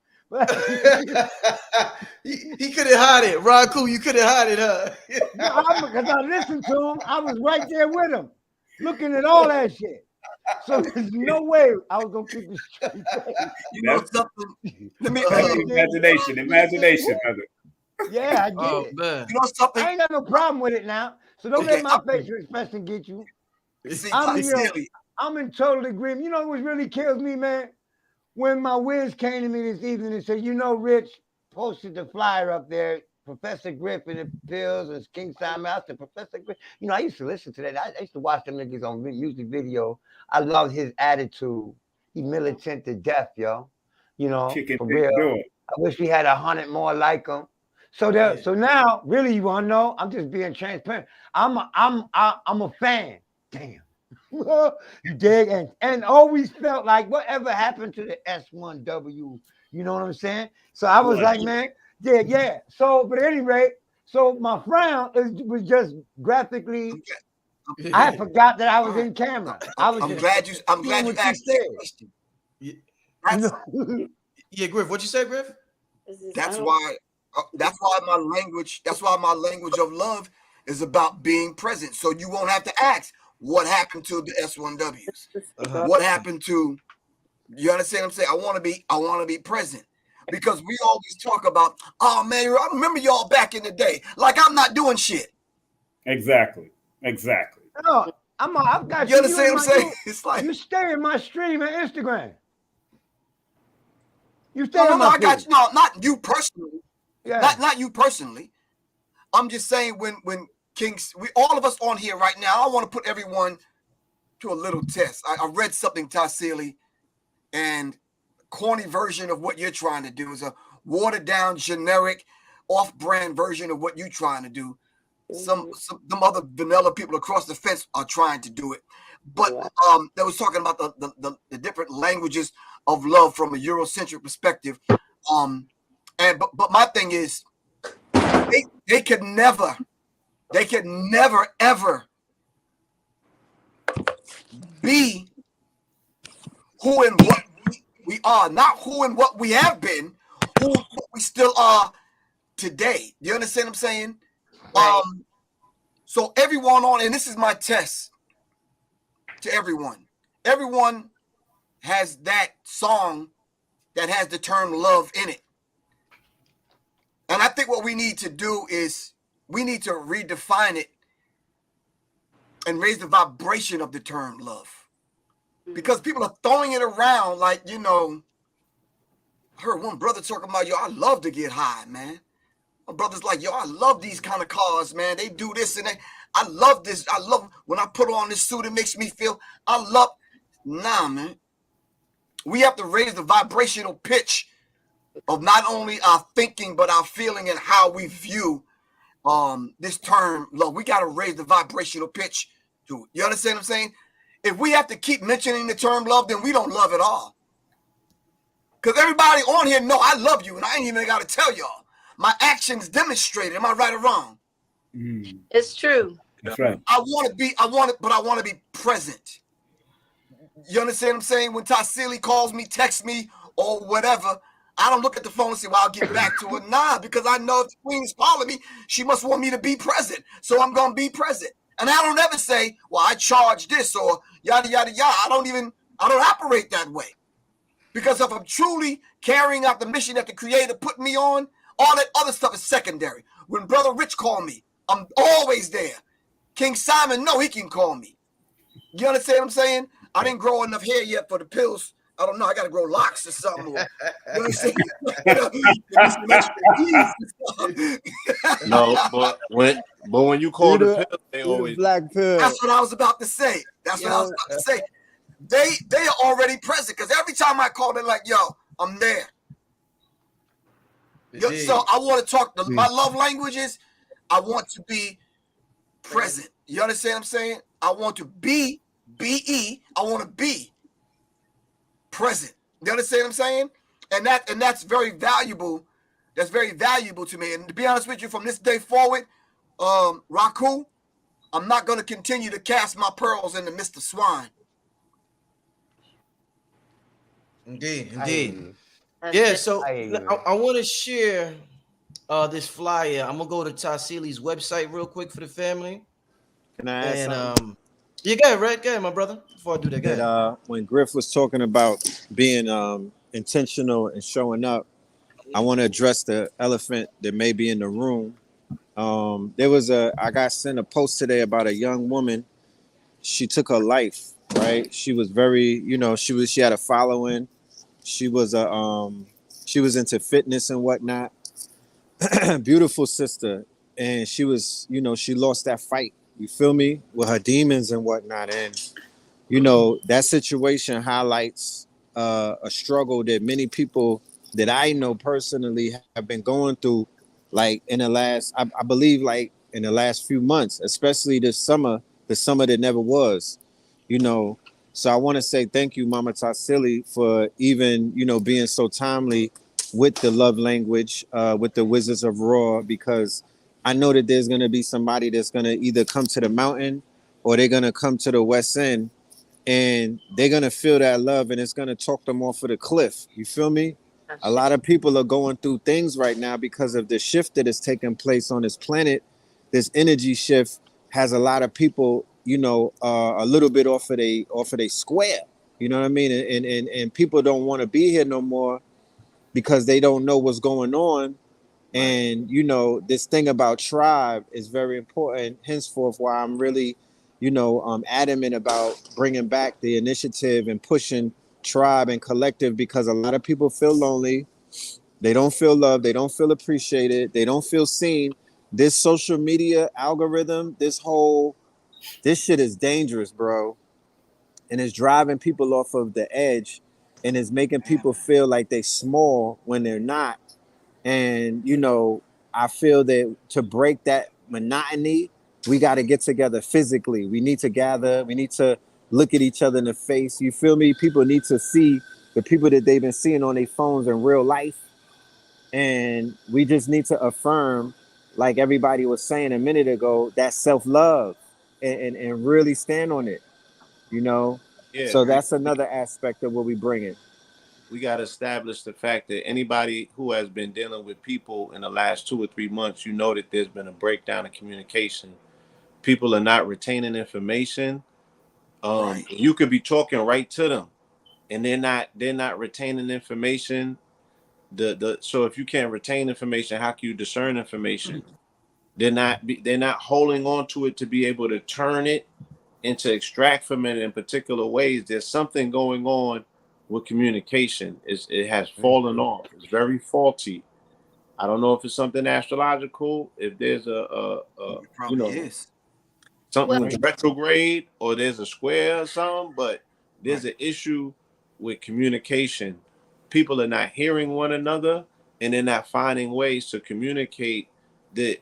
he couldn't hide it. Raku, you couldn't hide it, huh? Because I listened to him. I was right there with him, looking at all that shit. So there's no way I was gonna keep it straight. You know something? Let me imagination, brother. Yeah, I get it. Man. You know something? I ain't got no problem with it now. So don't let my facial expression get you. See, I'm in total agreement. You know what really kills me, man? When my whiz came to me this evening and said, Rich posted the flyer up there, Professor Griff and the Pills and King Simon. I said, Professor Griff. I used to listen to that. I used to watch them niggas on music video. I love his attitude. He militant to death, yo. For real. I wish we had 100 more like him. So now, really, you want to know? I'm just being transparent. I'm a fan. Damn. You dig? And always felt like whatever happened to the S1W. You know what I'm saying? So I was like, man, yeah. So, but at any rate, so my frown was just graphically. I forgot that I was in camera. I'm glad you asked that question. Yeah, Griff. What you say, Griff? That's why my language. That's why my language of love is about being present. So you won't have to ask what happened to the S1Ws. What happened to? You understand what I'm saying? I want to be present. Because we always talk about, oh man, I remember y'all back in the day. Like I'm not doing shit. Exactly. No, I've got you. Understand what I'm saying? It's like you stay in my stream and Instagram. You stay in my I got you. No, not you personally. Yeah. Not you personally. I'm just saying when Kings, all of us on here right now, I want to put everyone to a little test. I read something, Tassili, and corny version of what you're trying to do is a watered down, generic, off-brand version of what you're trying to do. Some other vanilla people across the fence are trying to do it. But they was talking about the different languages of love from a Eurocentric perspective. But my thing is they could never ever be who and what we are, not who and what we have been, who and what we still are today. You understand what I'm saying? Right. So everyone and this is my test to everyone. Everyone has that song that has the term love in it. And I think what we need to do is we need to redefine it and raise the vibration of the term love. Because people are throwing it around like, I heard one brother talking about, I love to get high, man. My brother's like, I love these kind of cars, man. They do this and that. I love this. I love when I put on this suit, it makes me feel, nah, man. We have to raise the vibrational pitch of not only our thinking, but our feeling and how we view this term love. We got to raise the vibrational pitch to it. You understand what I'm saying? If we have to keep mentioning the term love, then we don't love at all. Because everybody on here know I love you, and I ain't even got to tell y'all. My actions demonstrate it. Am I right or wrong? It's true. That's right. I want to be present. You understand what I'm saying? When Tassili calls me, texts me, or whatever, I don't look at the phone and say, well, I'll get back to her. Nah, because I know if the queen is calling me, she must want me to be present. So I'm going to be present. And I don't ever say, well, I charge this or yada, yada, yada. I don't operate that way. Because if I'm truly carrying out the mission that the creator put me on, all that other stuff is secondary. When Brother Rich called me, I'm always there. King Simon, no, he can call me. You understand what I'm saying? I didn't grow enough hair yet for the pills. I don't know. I got to grow locks or something. You understand? No, but when you call the pill, they always black pill. That's what I was about to say. They are already present because every time I call, they're like, "Yo, I'm there." So I want to talk. My love languages. I want to be present. You understand what I'm saying? I want to be. I want to be present. You understand what I'm saying? And that's very valuable. That's very valuable to me. And to be honest with you, from this day forward, Akhu, I'm not going to continue to cast my pearls in the midst of swine. Indeed. Yeah, so I want to share this flyer. I'm gonna go to Tassili's website real quick for the family. Can I add something? You go ahead, Red. Go ahead, my brother. Before I do that, go ahead. When Griff was talking about being intentional and showing up, I want to address the elephant that may be in the room. I got sent a post today about a young woman. She took her life, right? She was very, she had a following. She was into fitness and whatnot. Beautiful sister. And she was, she lost that fight. You feel me? With her demons and whatnot. And, that situation highlights a struggle that many people that I know personally have been going through, like in the last, I believe, like in the last few months, especially this summer, the summer that never was. you know. So I want to say thank you, Mama Tassili, for even, being so timely with the love language, with the Wizards of Raw, because I know that there's going to be somebody that's going to either come to the mountain or they're going to come to the West End, and they're going to feel that love, and it's going to talk them off of the cliff. You feel me? A lot of people are going through things right now because of the shift that is taking place on this planet. This energy shift has a lot of people, a little bit off of they square. You know what I mean? And people don't want to be here no more because they don't know what's going on. And this thing about tribe is very important. Henceforth, why I'm really, adamant about bringing back the initiative and pushing tribe and collective, because a lot of people feel lonely. They don't feel loved. They don't feel appreciated. They don't feel seen. This social media algorithm, this shit is dangerous, bro. And it's driving people off of the edge, and it's making people feel like they small when they're not. And, I feel that to break that monotony, we got to get together physically. We need to gather. We need to look at each other in the face. You feel me? People need to see the people that they've been seeing on their phones in real life. And we just need to affirm, like everybody was saying a minute ago, that self-love, and really stand on it, you know? Yeah, So that's another aspect of what we bring in. We got to establish the fact that anybody who has been dealing with people in the last 2 or 3 months, that there's been a breakdown in communication. People are not retaining information. You could be talking right to them, and they're not retaining information. So if you can't retain information, how can you discern information? They're not holding on to it to be able to turn it and to extract from it in particular ways. There's something going on with communication. It has fallen off. It's very faulty. I don't know if it's something astrological, if there's It probably is. something retrograde, or there's a square or something, but there's an issue with communication. People are not hearing one another, and they're not finding ways to communicate that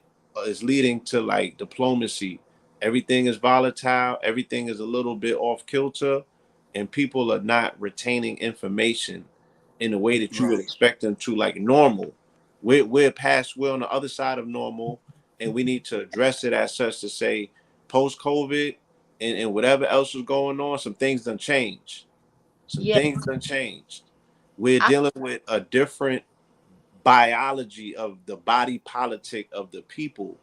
is leading to like diplomacy. Everything is volatile, everything is a little bit off kilter, and people are not retaining information in the way that you would expect them to, like normal. We're on the other side of normal, and we need to address it as such to say, post-COVID and whatever else was going on, some things done changed. Things done changed. We're dealing with a different biology of the body politic of the people.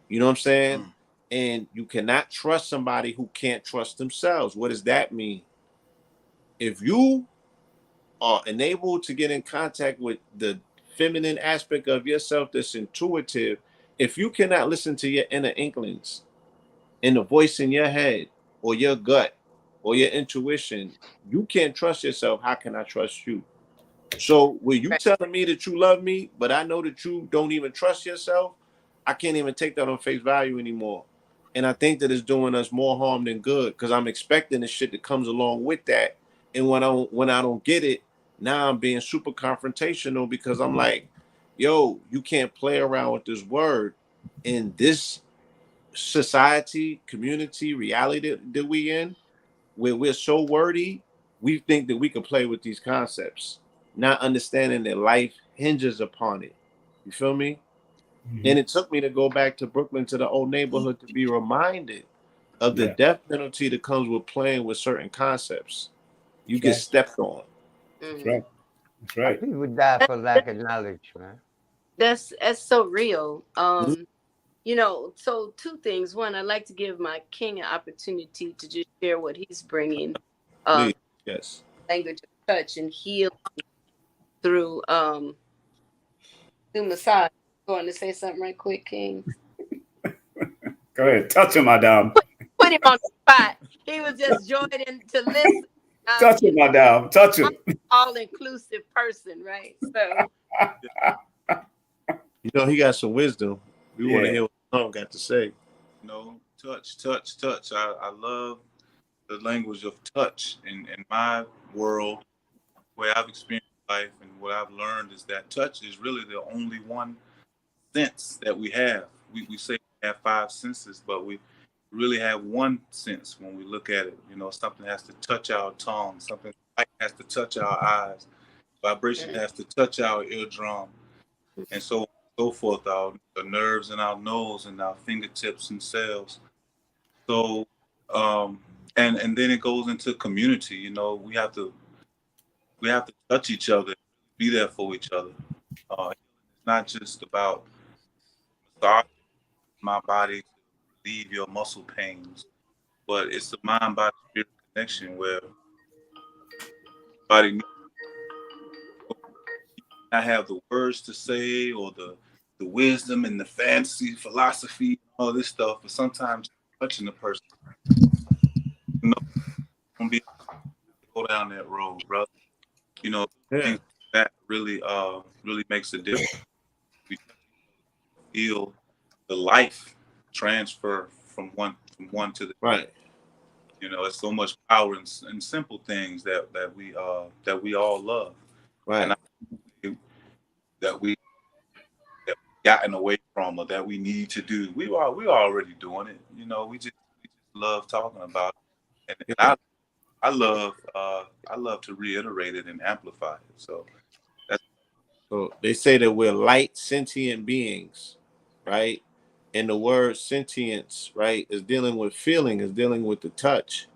You know what I'm saying? And you cannot trust somebody who can't trust themselves. What does that mean? If you are enabled to get in contact with the feminine aspect of yourself that's intuitive, if you cannot listen to your inner inklings, in the voice in your head or your gut or your intuition, you can't trust yourself. How can I trust you? So when you telling me that you love me, but I know that you don't even trust yourself, I can't even take that on face value anymore. And I think that it's doing us more harm than good, because I'm expecting the shit that comes along with that. And when I don't get it, now I'm being super confrontational, because I'm like, yo, you can't play around with this word in this society, community, reality that we in, where we're so wordy, we think that we can play with these concepts, not understanding that life hinges upon it. You feel me? And it took me to go back to Brooklyn, to the old neighborhood, to be reminded of the death penalty that comes with playing with certain concepts. You get stepped on. That's right. That's right. People die for lack of knowledge, man. That's so real. So two things. One, I'd like to give my king an opportunity to just share what he's bringing. Please, yes. Language of touch and healing through massage. Going to say something right quick, King? Go ahead. Touch him, madam. Put him on the spot. He was just joining to listen. Touch him, madam. Touch him. All-inclusive person, right? So He got some wisdom. We want to hear what Tom got to say. Touch. I love the language of touch. In my world, where I've experienced life and what I've learned is that touch is really the only one sense that we have. We say we have 5 senses, but we really have one sense when we look at it. You know, something has to touch our tongue, something light has to touch our eyes, vibration has to touch our eardrum, and so forth. The nerves in our nose and our fingertips and cells. So, and then it goes into community. You know, we have to touch each other, be there for each other. It's not just about massaging my body to relieve your muscle pains, but it's a mind body spirit connection where body needs not have the words to say or the wisdom and the fancy philosophy and all this stuff, but sometimes touching the person, you know, don't be able to go down that road, brother. You know, Yeah. things like that really makes a difference. We feel the life transfer from one to the Right. you know, it's so much power in simple things that we all love, and Right. I think that we gotten away from or that we need to do. We already doing it. You know, we just love talking about it, and Yeah. I love to reiterate it and amplify it. So that's So they say that we're light sentient beings, right? And the word sentience, right, is dealing with feeling, is dealing with the touch.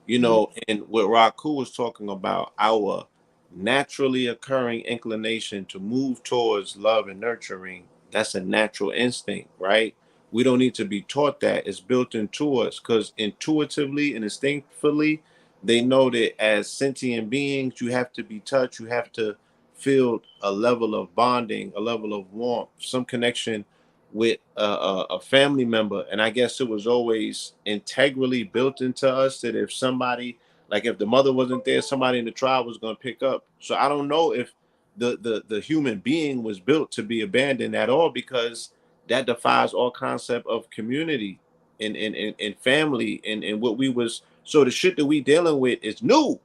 You know, and what Raku was talking about, our naturally occurring inclination to move towards love and nurturing, that's a natural instinct, right? We don't need to be taught that. It's built into us because intuitively and instinctively, they know that as sentient beings, you have to be touched, you have to feel a level of bonding, a level of warmth, some connection with a family member. And I guess it was always integrally built into us that if somebody, like if the mother wasn't there, somebody in the tribe was going to pick up. So I don't know if the human being was built to be abandoned at all, because that defies all concept of community and family and what we was. So the shit that we dealing with is new,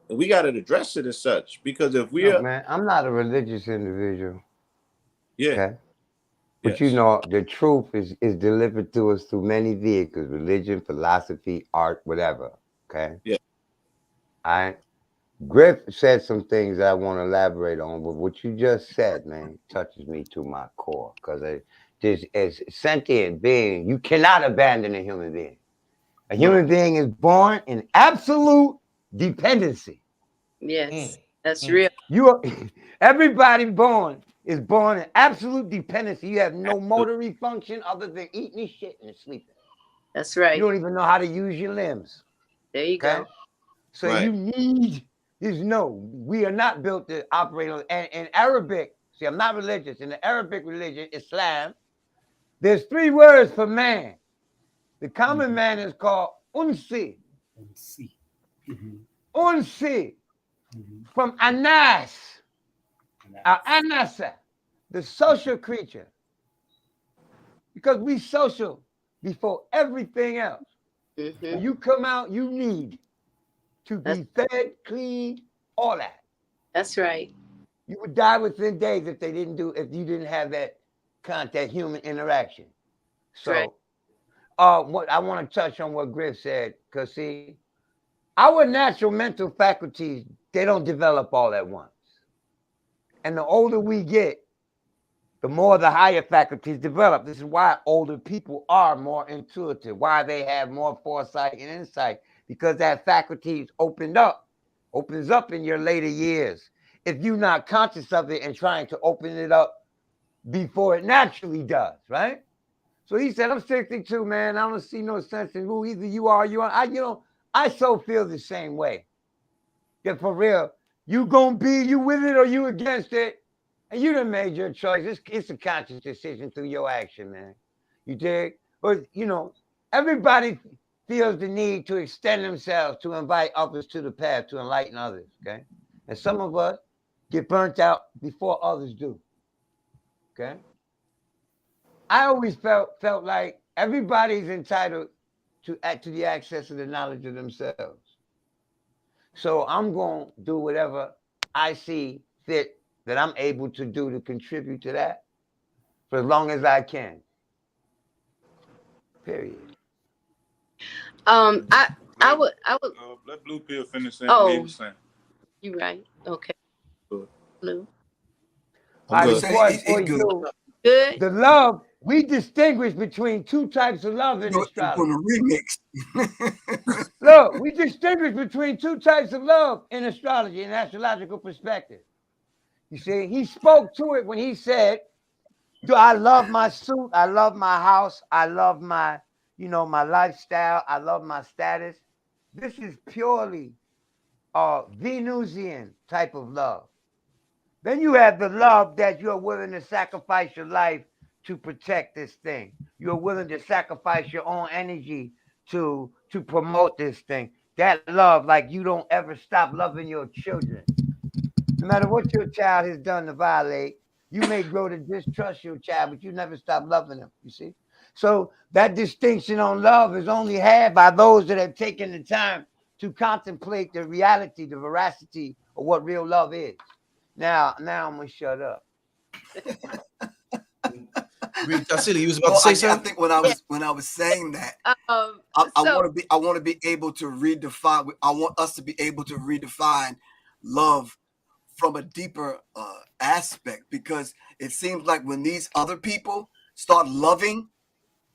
and we got to address it as such, because if Look, we're, man, I'm not a religious individual. yeah, Okay. But you yes, know, the truth is delivered to us through many vehicles: religion, philosophy, art, whatever. Okay. yeah, I Griff said some things I want to elaborate on, but what you just said, man, touches me to my core. Because this as sentient being, you cannot abandon a human being. A no, human being is born in absolute dependency. Yes, that's real. You are everybody born is born in absolute dependency. You have no motor function other than eating and shitting and sleeping. That's You right. don't even know how to use your limbs. There you Okay. go. So right, you need is no. We are not built to operate on. And in Arabic, see, I'm not religious. In the Arabic religion, Islam, there's 3 words for man. The common man is called unsi. Unsi from anas, anasa, the social creature, because we social before everything else. When you come out, you need to That's be fed, cleaned, all that. that's right. You would die within days if you didn't have that contact, human interaction. That's right. So, what I want to touch on what Griff said, because see, our natural mental faculties, they don't develop all at once. And the older we get, the more the higher faculties develop. This is why older people are more intuitive, why they have more foresight and insight, because that faculty is opens up in your later years. If you're not conscious of it and trying to open it up before it naturally does, right? So he said, I'm 62, man. I don't see no sense in who either you are or you are. I so feel the same way. That for real, you gonna be you with it or you against it. And you done made your choice. It's a conscious decision through your action, man. You dig? But everybody feels the need to extend themselves, to invite others to the path, to enlighten others. Okay. And some of us get burnt out before others do. Okay. I always felt like everybody's entitled to the access to the knowledge of themselves. So I'm going to do whatever I see fit that I'm able to do to contribute to that for as long as I can. Period. I would. Let Blue Pill finish saying Oh, what he was saying. you right. Okay, Blue. All right, good. before you do, Good. the love, we distinguish between two types of love in astrology. Remix. Look, we distinguish between two types of love in astrology, in astrological perspective. You see, he spoke to it when he said, I love my suit, I love my house, I love my, my lifestyle, I love my status. This is purely a Venusian type of love. Then you have the love that you're willing to sacrifice your life to protect this thing. You're willing to sacrifice your own energy to promote this thing. That love, like you don't ever stop loving your children. No matter what your child has done to violate, you may grow to distrust your child, but you never stop loving them, you see? So that distinction on love is only had by those that have taken the time to contemplate the reality, the veracity of what real love is. Now I'm gonna shut up. Tassili, you was about to say something? I think when I was saying that, I want to be able to redefine. I want us to be able to redefine love from a deeper aspect, because it seems like when these other people start loving,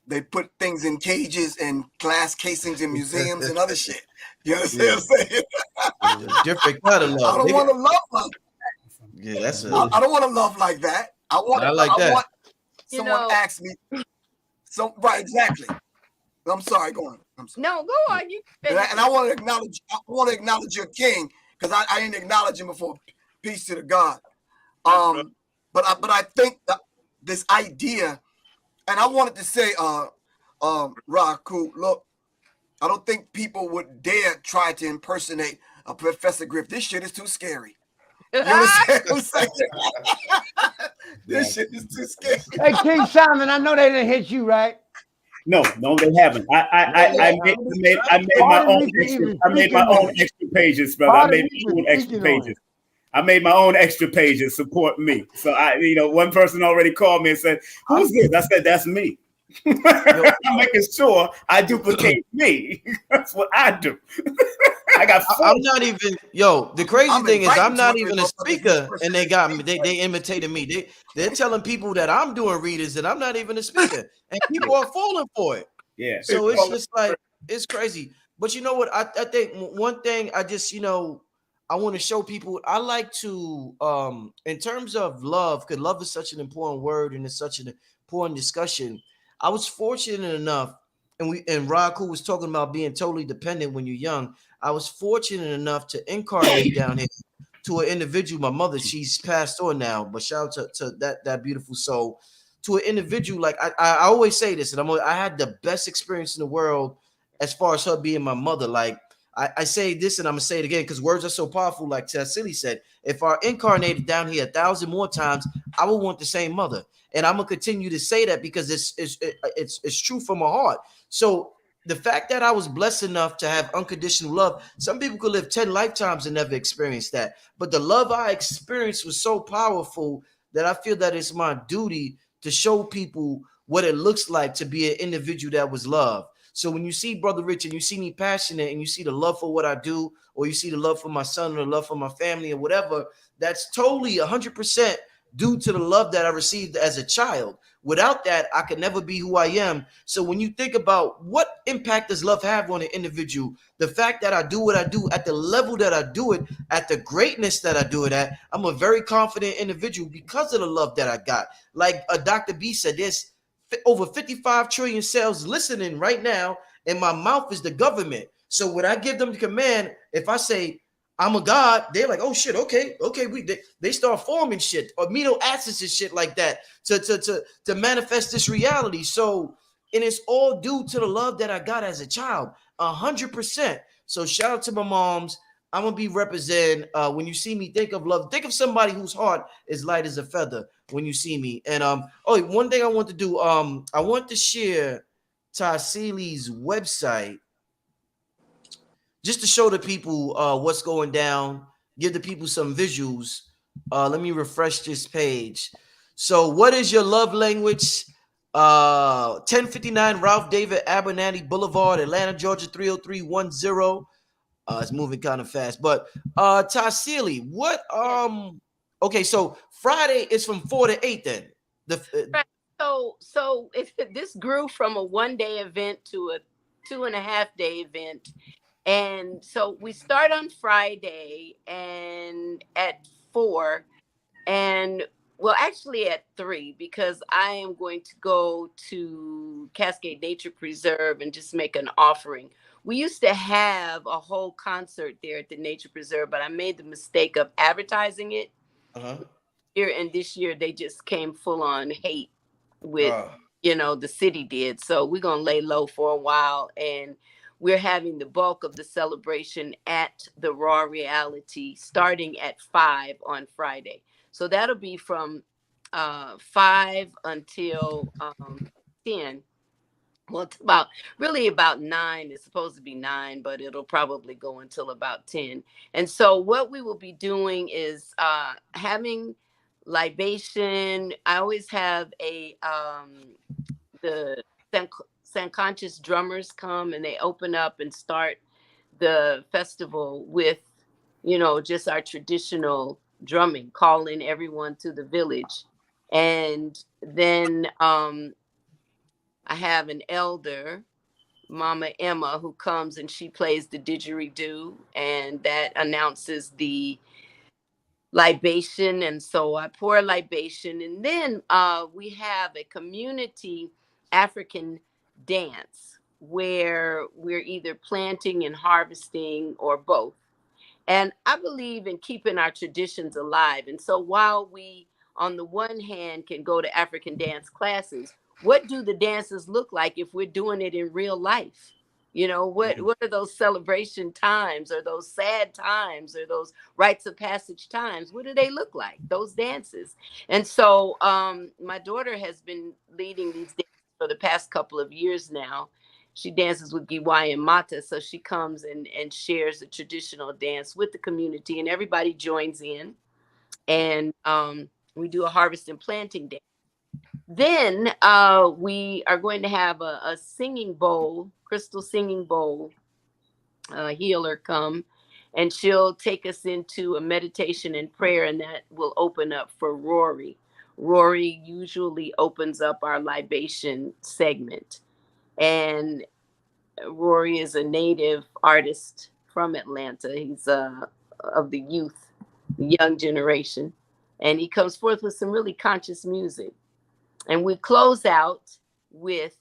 they put things in cages and glass casings in museums and other shit. You understand what I'm saying? It's a different kind of love. I don't want to love like that. Yeah, that's I don't want to love like that. I want someone ask me. Right, exactly. I'm sorry, go on. I'm sorry. No, go on. And I want to acknowledge your king, because I didn't acknowledge him before. Peace to the God. But I think that this idea, and I wanted to say, Raku, look, I don't think people would dare try to impersonate Professor Griff. This shit is too scary. You understand what I'm saying? This shit is too scary. Hey, King Simon, I know they didn't hit you, right? No, they haven't. I made my own extra pages, brother. I made my own extra pages. I made my own extra pages support me. So one person already called me and said, "Who's this?" I said, "That's me." I'm making sure I duplicate me. That's what I do. I'm not even the crazy thing is I'm not even a speaker, and they got me. They imitated me. They're telling people that I'm doing readers and I'm not even a speaker, and people are falling for it. Yeah. So it's just like it's crazy. But you know what? I think one thing I just I want to show people. I like to in terms of love, because love is such an important word and it's such an important discussion. I was fortunate enough, and Raku was talking about being totally dependent when you're young. I was fortunate enough to incarnate down here to an individual. My mother, she's passed on now, but shout out to that beautiful soul. To an individual, like I always say this, and I had the best experience in the world as far as her being my mother. Like I say this, and I'm gonna say it again because words are so powerful. Like Tassili said, if I incarnated down here 1,000 more times, I would want the same mother. And I'm gonna continue to say that because it's true from my heart. So the fact that I was blessed enough to have unconditional love, some people could live 10 lifetimes and never experience that. But the love I experienced was so powerful that I feel that it's my duty to show people what it looks like to be an individual that was loved. So when you see Brother Rich and you see me passionate and you see the love for what I do, or you see the love for my son or the love for my family or whatever, that's totally 100% due to the love that I received as a child. Without that, I could never be who I am. So when you think about what impact does love have on an individual, the fact that I do what I do at the level that I do it, at the greatness that I do it at, I'm a very confident individual because of the love that I got. Like Dr. B said, there's over 55 trillion cells listening right now, and my mouth is the government. So when I give them the command, if I say, I'm a god, they're like, oh shit, okay, they start forming shit, amino acids and shit like that to manifest this reality. So, and it's all due to the love that I got as a child, 100%. So shout out to my moms. I'm gonna be representing. When you see me, think of love. Think of somebody whose heart is light as a feather when you see me. And one thing I want to do, I want to share Tassili's website, just to show the people what's going down, give the people some visuals. Let me refresh this page. So what is your love language? 1059 Ralph David Abernathy Boulevard, Atlanta, Georgia 30310. It's moving kind of fast. But Tassili, what okay, so Friday is from 4 to 8 then. So if this grew from a 1-day event to a 2.5-day event. And so we start on Friday and at 4, and well, actually at 3, because I am going to go to Cascade Nature Preserve and just make an offering. We used to have a whole concert there at the Nature Preserve, but I made the mistake of advertising it. And this year they just came full on hate with, the city did. So we're going to lay low for a while, and we're having the bulk of the celebration at the Raw Reality starting at 5 on Friday. So that'll be from 5 until 10. Well, it's about 9. It's supposed to be 9, but it'll probably go until about 10. And so what we will be doing is having libation. I always have the Conscious drummers come, and they open up and start the festival with, just our traditional drumming, calling everyone to the village. And then I have an elder, Mama Emma, who comes and she plays the didgeridoo, and that announces the libation. And so I pour a libation, and then we have a community African dance where we're either planting and harvesting or both. And I believe in keeping our traditions alive. And so while we, on the one hand, can go to African dance classes, what do the dances look like if we're doing it in real life? What are those celebration times, or those sad times, or those rites of passage times? What do they look like, those dances? And so my daughter has been leading these dances for the past couple of years now. She dances with Giwai and Mata, so she comes and shares the traditional dance with the community, and everybody joins in. And we do a harvest and planting dance. Then we are going to have a singing bowl, crystal singing bowl healer come, and she'll take us into a meditation and prayer, and that will open up for Rory. Rory usually opens up our libation segment. And Rory is a native artist from Atlanta. He's of the youth, the young generation. And he comes forth with some really conscious music. And we close out with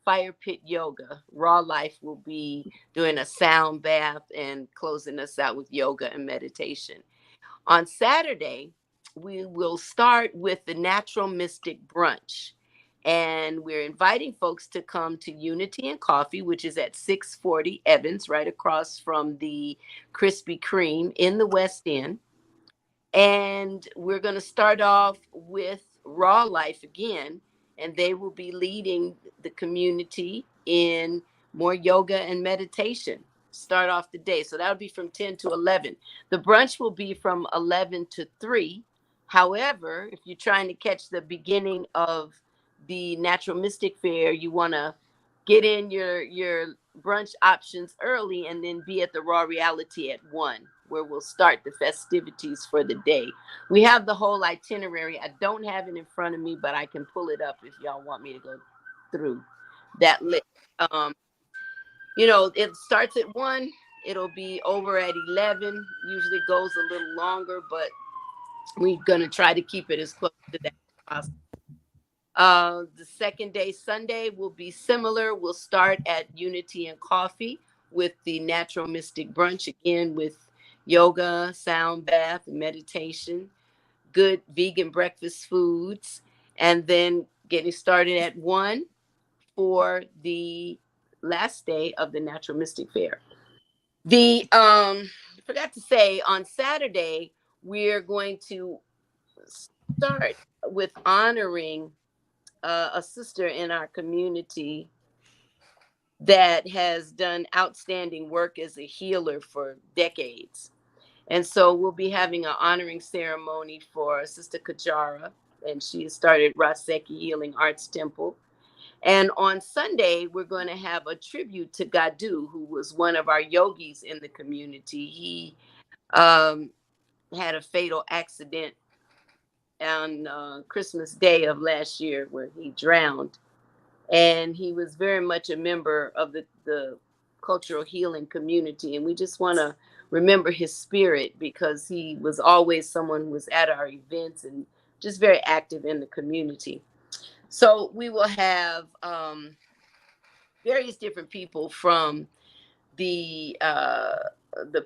Fire Pit Yoga. Raw Life will be doing a sound bath and closing us out with yoga and meditation. On Saturday, we will start with the Natural Mystic Brunch. And we're inviting folks to come to Unity and Coffee, which is at 640 Evans, right across from the Krispy Kreme in the West End. And we're going to start off with Raw Life again, and they will be leading the community in more yoga and meditation. Start off the day. So that'll be from 10 to 11. The brunch will be from 11 to 3. However, if you're trying to catch the beginning of the Natural Mystic Fair, you want to get in your brunch options early and then be at the Raw Reality at 1, where we'll start the festivities for the day. We have the whole itinerary. I don't have it in front of me, but I can pull it up if y'all want me to go through that list. It starts at 1. It'll be over at 11. Usually goes a little longer, but we're going to try to keep it as close to that as possible. The second day, Sunday, will be similar. We'll start at Unity and Coffee with the Natural Mystic Brunch, again with yoga, sound bath, meditation, good vegan breakfast foods, and then getting started at 1 for the last day of the Natural Mystic Fair. I forgot to say, on Saturday, we're going to start with honoring a sister in our community that has done outstanding work as a healer for decades. And so we'll be having an honoring ceremony for Sister Kajara, and she has started Raseki Healing Arts Temple. And on Sunday, we're going to have a tribute to Gadu, who was one of our yogis in the community. He had a fatal accident on Christmas Day of last year where he drowned. And he was very much a member of the cultural healing community. And we just want to remember his spirit, because he was always someone who was at our events and just very active in the community. So we will have various different people from the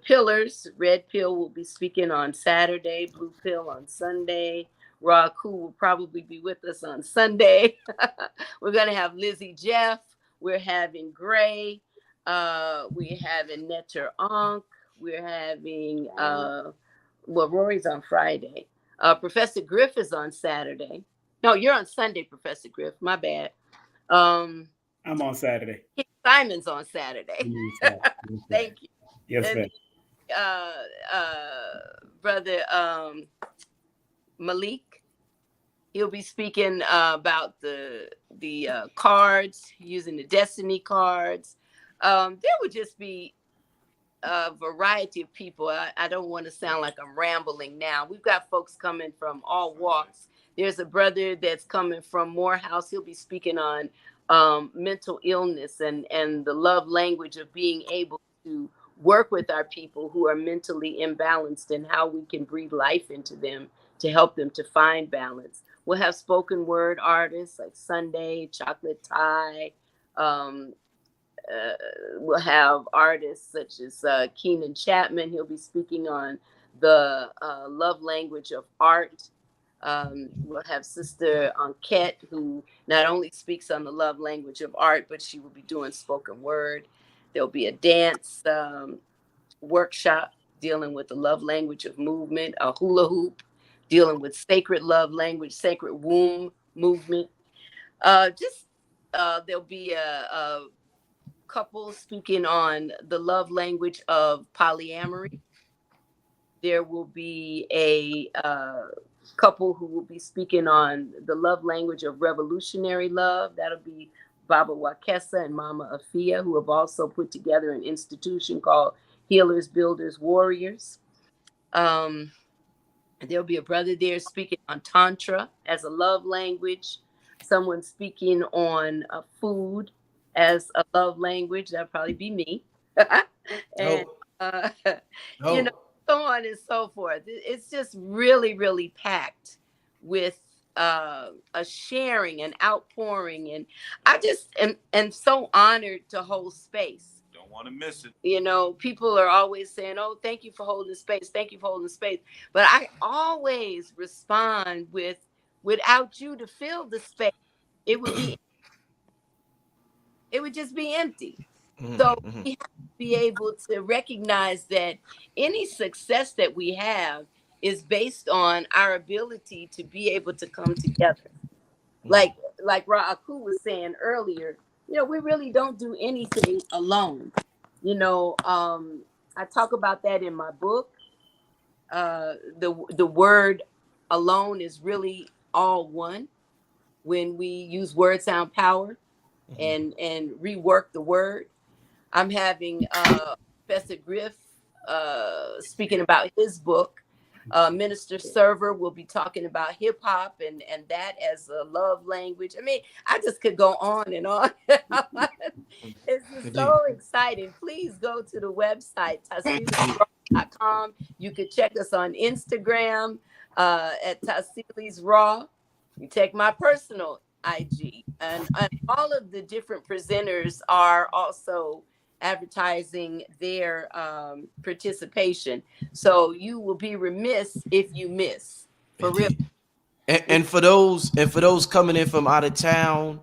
pillars. Red Pill will be speaking on Saturday, Blue Pill on Sunday. Akhu will probably be with us on Sunday. We're going to have Lizzie Jeff. We're having Gray. We're having Netter Ankh. We're having, Rory's on Friday. Professor Griff is on Saturday. No, you're on Sunday, Professor Griff. My bad. I'm on Saturday. Simon's on Saturday. Thank you. Yes, ma'am. Brother Malik, he'll be speaking about the cards, using the destiny cards. There would just be a variety of people. I don't want to sound like I'm rambling now. We've got folks coming from all walks. There's a brother that's coming from Morehouse. He'll be speaking on mental illness and the love language of being able to work with our people who are mentally imbalanced and how we can breathe life into them to help them to find balance. We'll have spoken word artists like Sunday, Chocolate Tie. We'll have artists such as Keenan Chapman. He'll be speaking on the love language of art. We'll have Sister Enquete, who not only speaks on the love language of art, but she will be doing spoken word. There'll be a dance workshop dealing with the love language of movement, a hula hoop dealing with sacred love language, sacred womb movement. There'll be a couple speaking on the love language of polyamory. There will be a couple who will be speaking on the love language of revolutionary love. That'll be Baba Wakesa and Mama Afia, who have also put together an institution called Healers, Builders, Warriors. There'll be a brother there speaking on Tantra as a love language. Someone speaking on food as a love language. That'll probably be me. And, you know, so on and so forth. It's just really, really packed with a sharing and outpouring. And I just am so honored to hold space. Don't want to miss it. You know, people are always saying, oh, thank you for holding space. Thank you for holding space. But I always respond with, without you to fill the space, it would just be empty. So we have to be able to recognize that any success that we have is based on our ability to be able to come together. Like Akhu was saying earlier, you know, we really don't do anything alone. You know, I talk about that in my book. The word alone is really all one. When we use word sound power and rework the word. I'm having Professor Griff speaking about his book. Minister Server will be talking about hip hop and that as a love language. I mean, I just could go on and on. It's just so exciting. Please go to the website, tassili.com. You could check us on Instagram at Tassili's Raw. You take my personal IG, and all of the different presenters are also advertising their participation. So you will be remiss if you miss, for real. And for those coming in from out of town,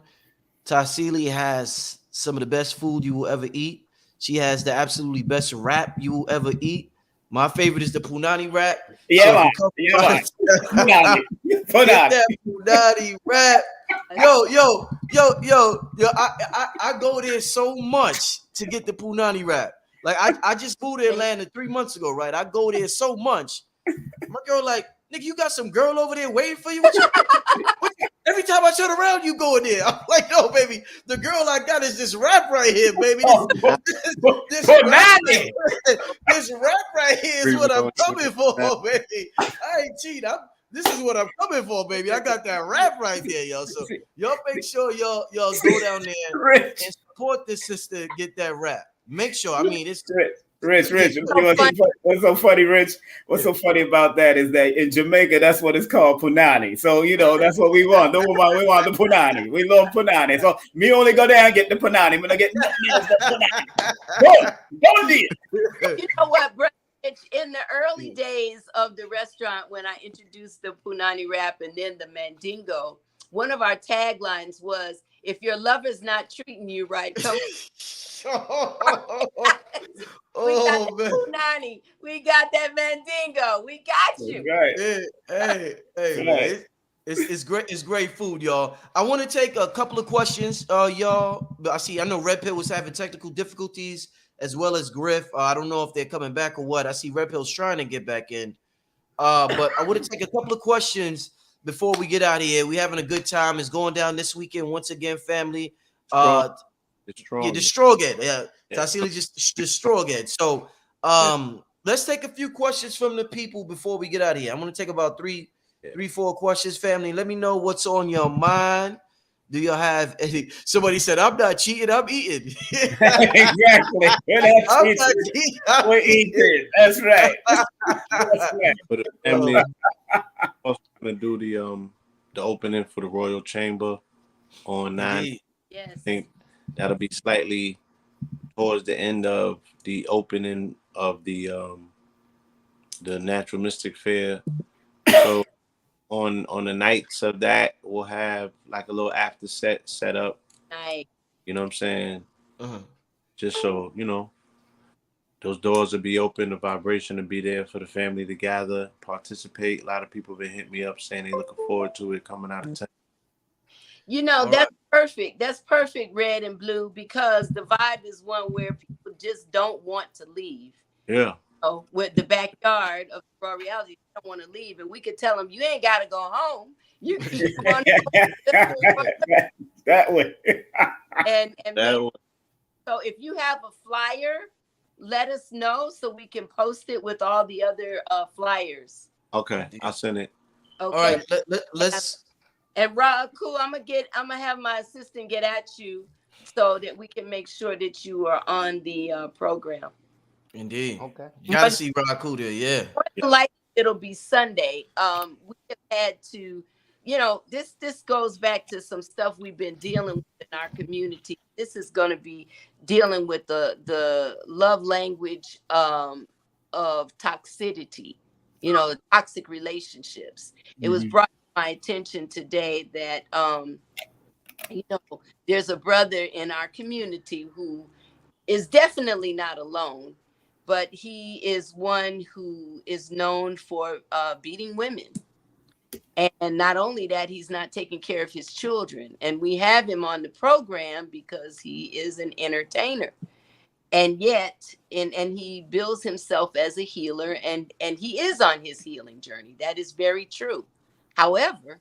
Tassili has some of the best food you will ever eat. She has the absolutely best wrap you will ever eat. My favorite is the punani wrap. Yeah, so punani. Get that punani wrap. Yo, I go there so much to get the punani wrap. Like I just moved to Atlanta 3 months ago, right? I go there so much. My girl like, nigga, you got some girl over there waiting for you? Every every time I turn around, you go in there. I'm like, no, baby, the girl I got is this rap right here, baby. This rap right here is what I'm coming for, baby. I ain't cheating. This is what I'm coming for, baby. I got that rap right there, yo. So y'all make sure y'all go down there and support this sister, get that rap. Make sure. I mean, it's Rich. What's so funny, Rich? What's so funny about that is that in Jamaica, that's what it's called, punani. So, that's what we want. We want the punani. We love punani. So, me only go there and get the punani. When I get nothing else but punani. Go, You know what, bro? In the early days of the restaurant, when I introduced the punani wrap and then the mandingo, one of our taglines was, if your lover's not treating you right, come we got that punani. We got that mandingo. We got you. Right. Hey, man. It's great. It's great food, y'all. I want to take a couple of questions, y'all. But I know Red Pill was having technical difficulties as well as Griff. I don't know if they're coming back or what. I see Red Pill's trying to get back in. But I want to take a couple of questions before we get out of here. We're having a good time. It's going down this weekend once again, family. Destroyed. Yeah. Tassili just destroyed. So let's take a few questions from the people before we get out of here. I'm going to take about three, 4 questions, family. Let me know what's on your mind. Do you have any? Somebody said, I'm not cheating, I'm eating. Exactly. We're eating. That's right. For the family, I'm also going to do the opening for the Royal Chamber on 9. Yes. I think that'll be slightly towards the end of the opening of the Natural Mystic Fair. So on the nights of that, we'll have like a little after set up. Nice. You know what I'm saying? Just so, those doors will be open, the vibration will be there for the family to gather, participate. A lot of people have been hitting me up saying they're looking forward to it coming out of town. That's perfect. That's perfect, Red and Blue, because the vibe is one where people just don't want to leave. Yeah. With the backyard of raw reality, you don't want to leave, and we could tell them you ain't got to go home. You can just run that way. So if you have a flyer, let us know so we can post it with all the other flyers. Okay, I'll send it. Okay. All right, let's. And Akhu, I'm gonna have my assistant get at you so that we can make sure that you are on the program. Indeed. Okay. You gotta see Akhu there, yeah. Like it'll be Sunday. We have had to, this goes back to some stuff we've been dealing with in our community. This is going to be dealing with the love language of toxicity, toxic relationships. It was brought to my attention today that there's a brother in our community who is definitely not alone, but he is one who is known for beating women. And not only that, he's not taking care of his children. And we have him on the program because he is an entertainer. And yet, and he bills himself as a healer, and he is on his healing journey. That is very true. However,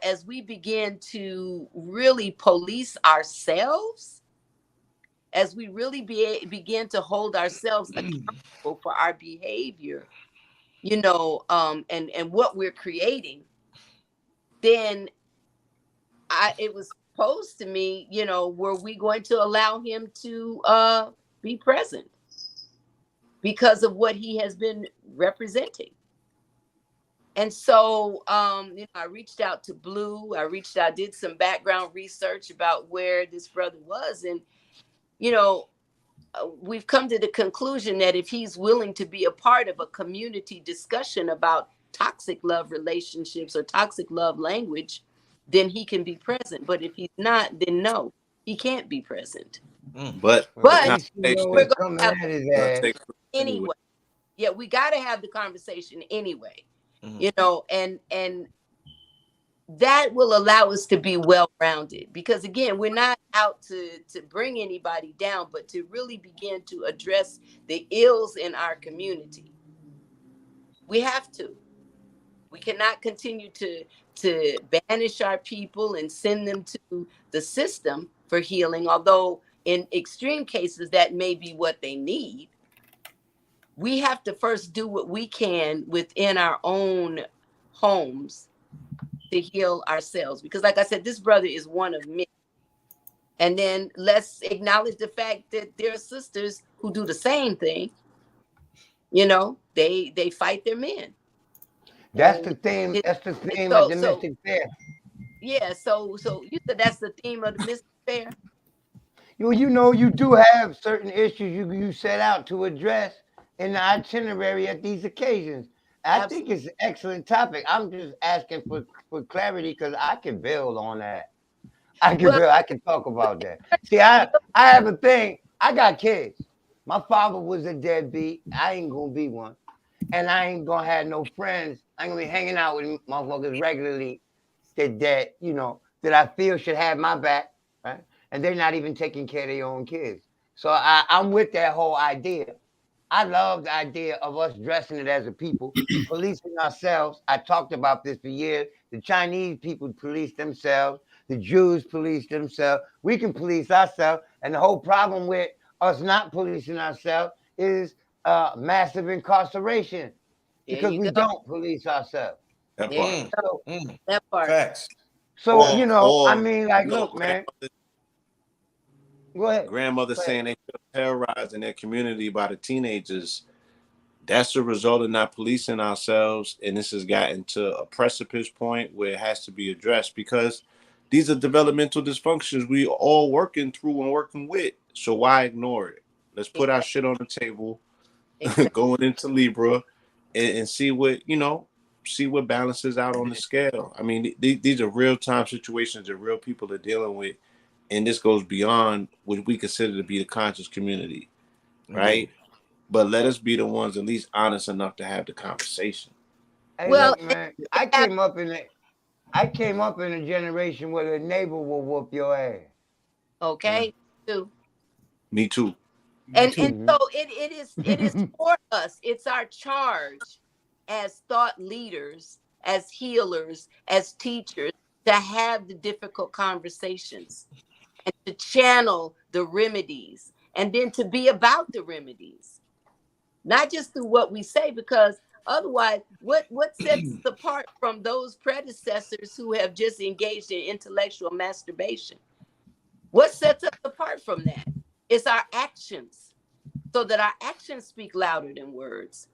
as we begin to really police ourselves, as we really begin to hold ourselves accountable for our behavior, and what we're creating, then it was posed to me, were we going to allow him to be present because of what he has been representing? And so, I reached out to Blue. Did some background research about where this brother was. And, we've come to the conclusion that if he's willing to be a part of a community discussion about toxic love relationships or toxic love language, then he can be present. But if he's not, then no, he can't be present. But we're going to have anyway. Yeah, we got to have the conversation anyway. And that will allow us to be well-rounded, because again, we're not out to bring anybody down, but to really begin to address the ills in our community. We have to. We cannot continue to banish our people and send them to the system for healing, although in extreme cases that may be what they need. We have to first do what we can within our own homes to heal ourselves. Because like I said, this brother is one of many. And then let's acknowledge the fact that there are sisters who do the same thing. You know, they fight their men. That's the theme. That's the theme of the Mystic Fair. Yeah, so you said that's the theme of the Mystic Fair? You know, you do have certain issues you set out to address in the itinerary at these occasions. I think it's an excellent topic. I'm just asking for clarity because I can build on that. I can talk about that. See, I have a thing. I got kids. My father was a deadbeat. I ain't gonna be one. And I ain't gonna have no friends. I ain't gonna be hanging out with motherfuckers regularly that you know, that I feel should have my back, right? And they're not even taking care of their own kids. So I'm with that whole idea. I love the idea of us dressing it as a people, policing ourselves. I talked about this for years. The Chinese people police themselves. The Jews police themselves. We can police ourselves. And the whole problem with us not policing ourselves is massive incarceration because we don't police ourselves. That part. That part. Facts. So, you know, I mean, like, look, man. Go ahead. Grandmother saying they feel terrorized in their community by the teenagers. That's a result of not policing ourselves. And this has gotten to a precipice point where it has to be addressed because these are developmental dysfunctions we all working through and working with. So why ignore it? Let's put our shit on the table, going into Libra and see what, you know, see what balances out on the scale. I mean, these are real time situations that real people are dealing with. And this goes beyond what we consider to be the conscious community, right? But let us be the ones at least honest enough to have the conversation. Hey, look, man, I came up in a generation where the neighbor will whoop your ass. Okay, too. Me too. And so it is for us. It's our charge as thought leaders, as healers, as teachers, to have the difficult conversations and to channel the remedies and then to be about the remedies, not just through what we say, because otherwise, what sets us apart from those predecessors who have just engaged in intellectual masturbation? What sets us apart from that? It's our actions, so that our actions speak louder than words.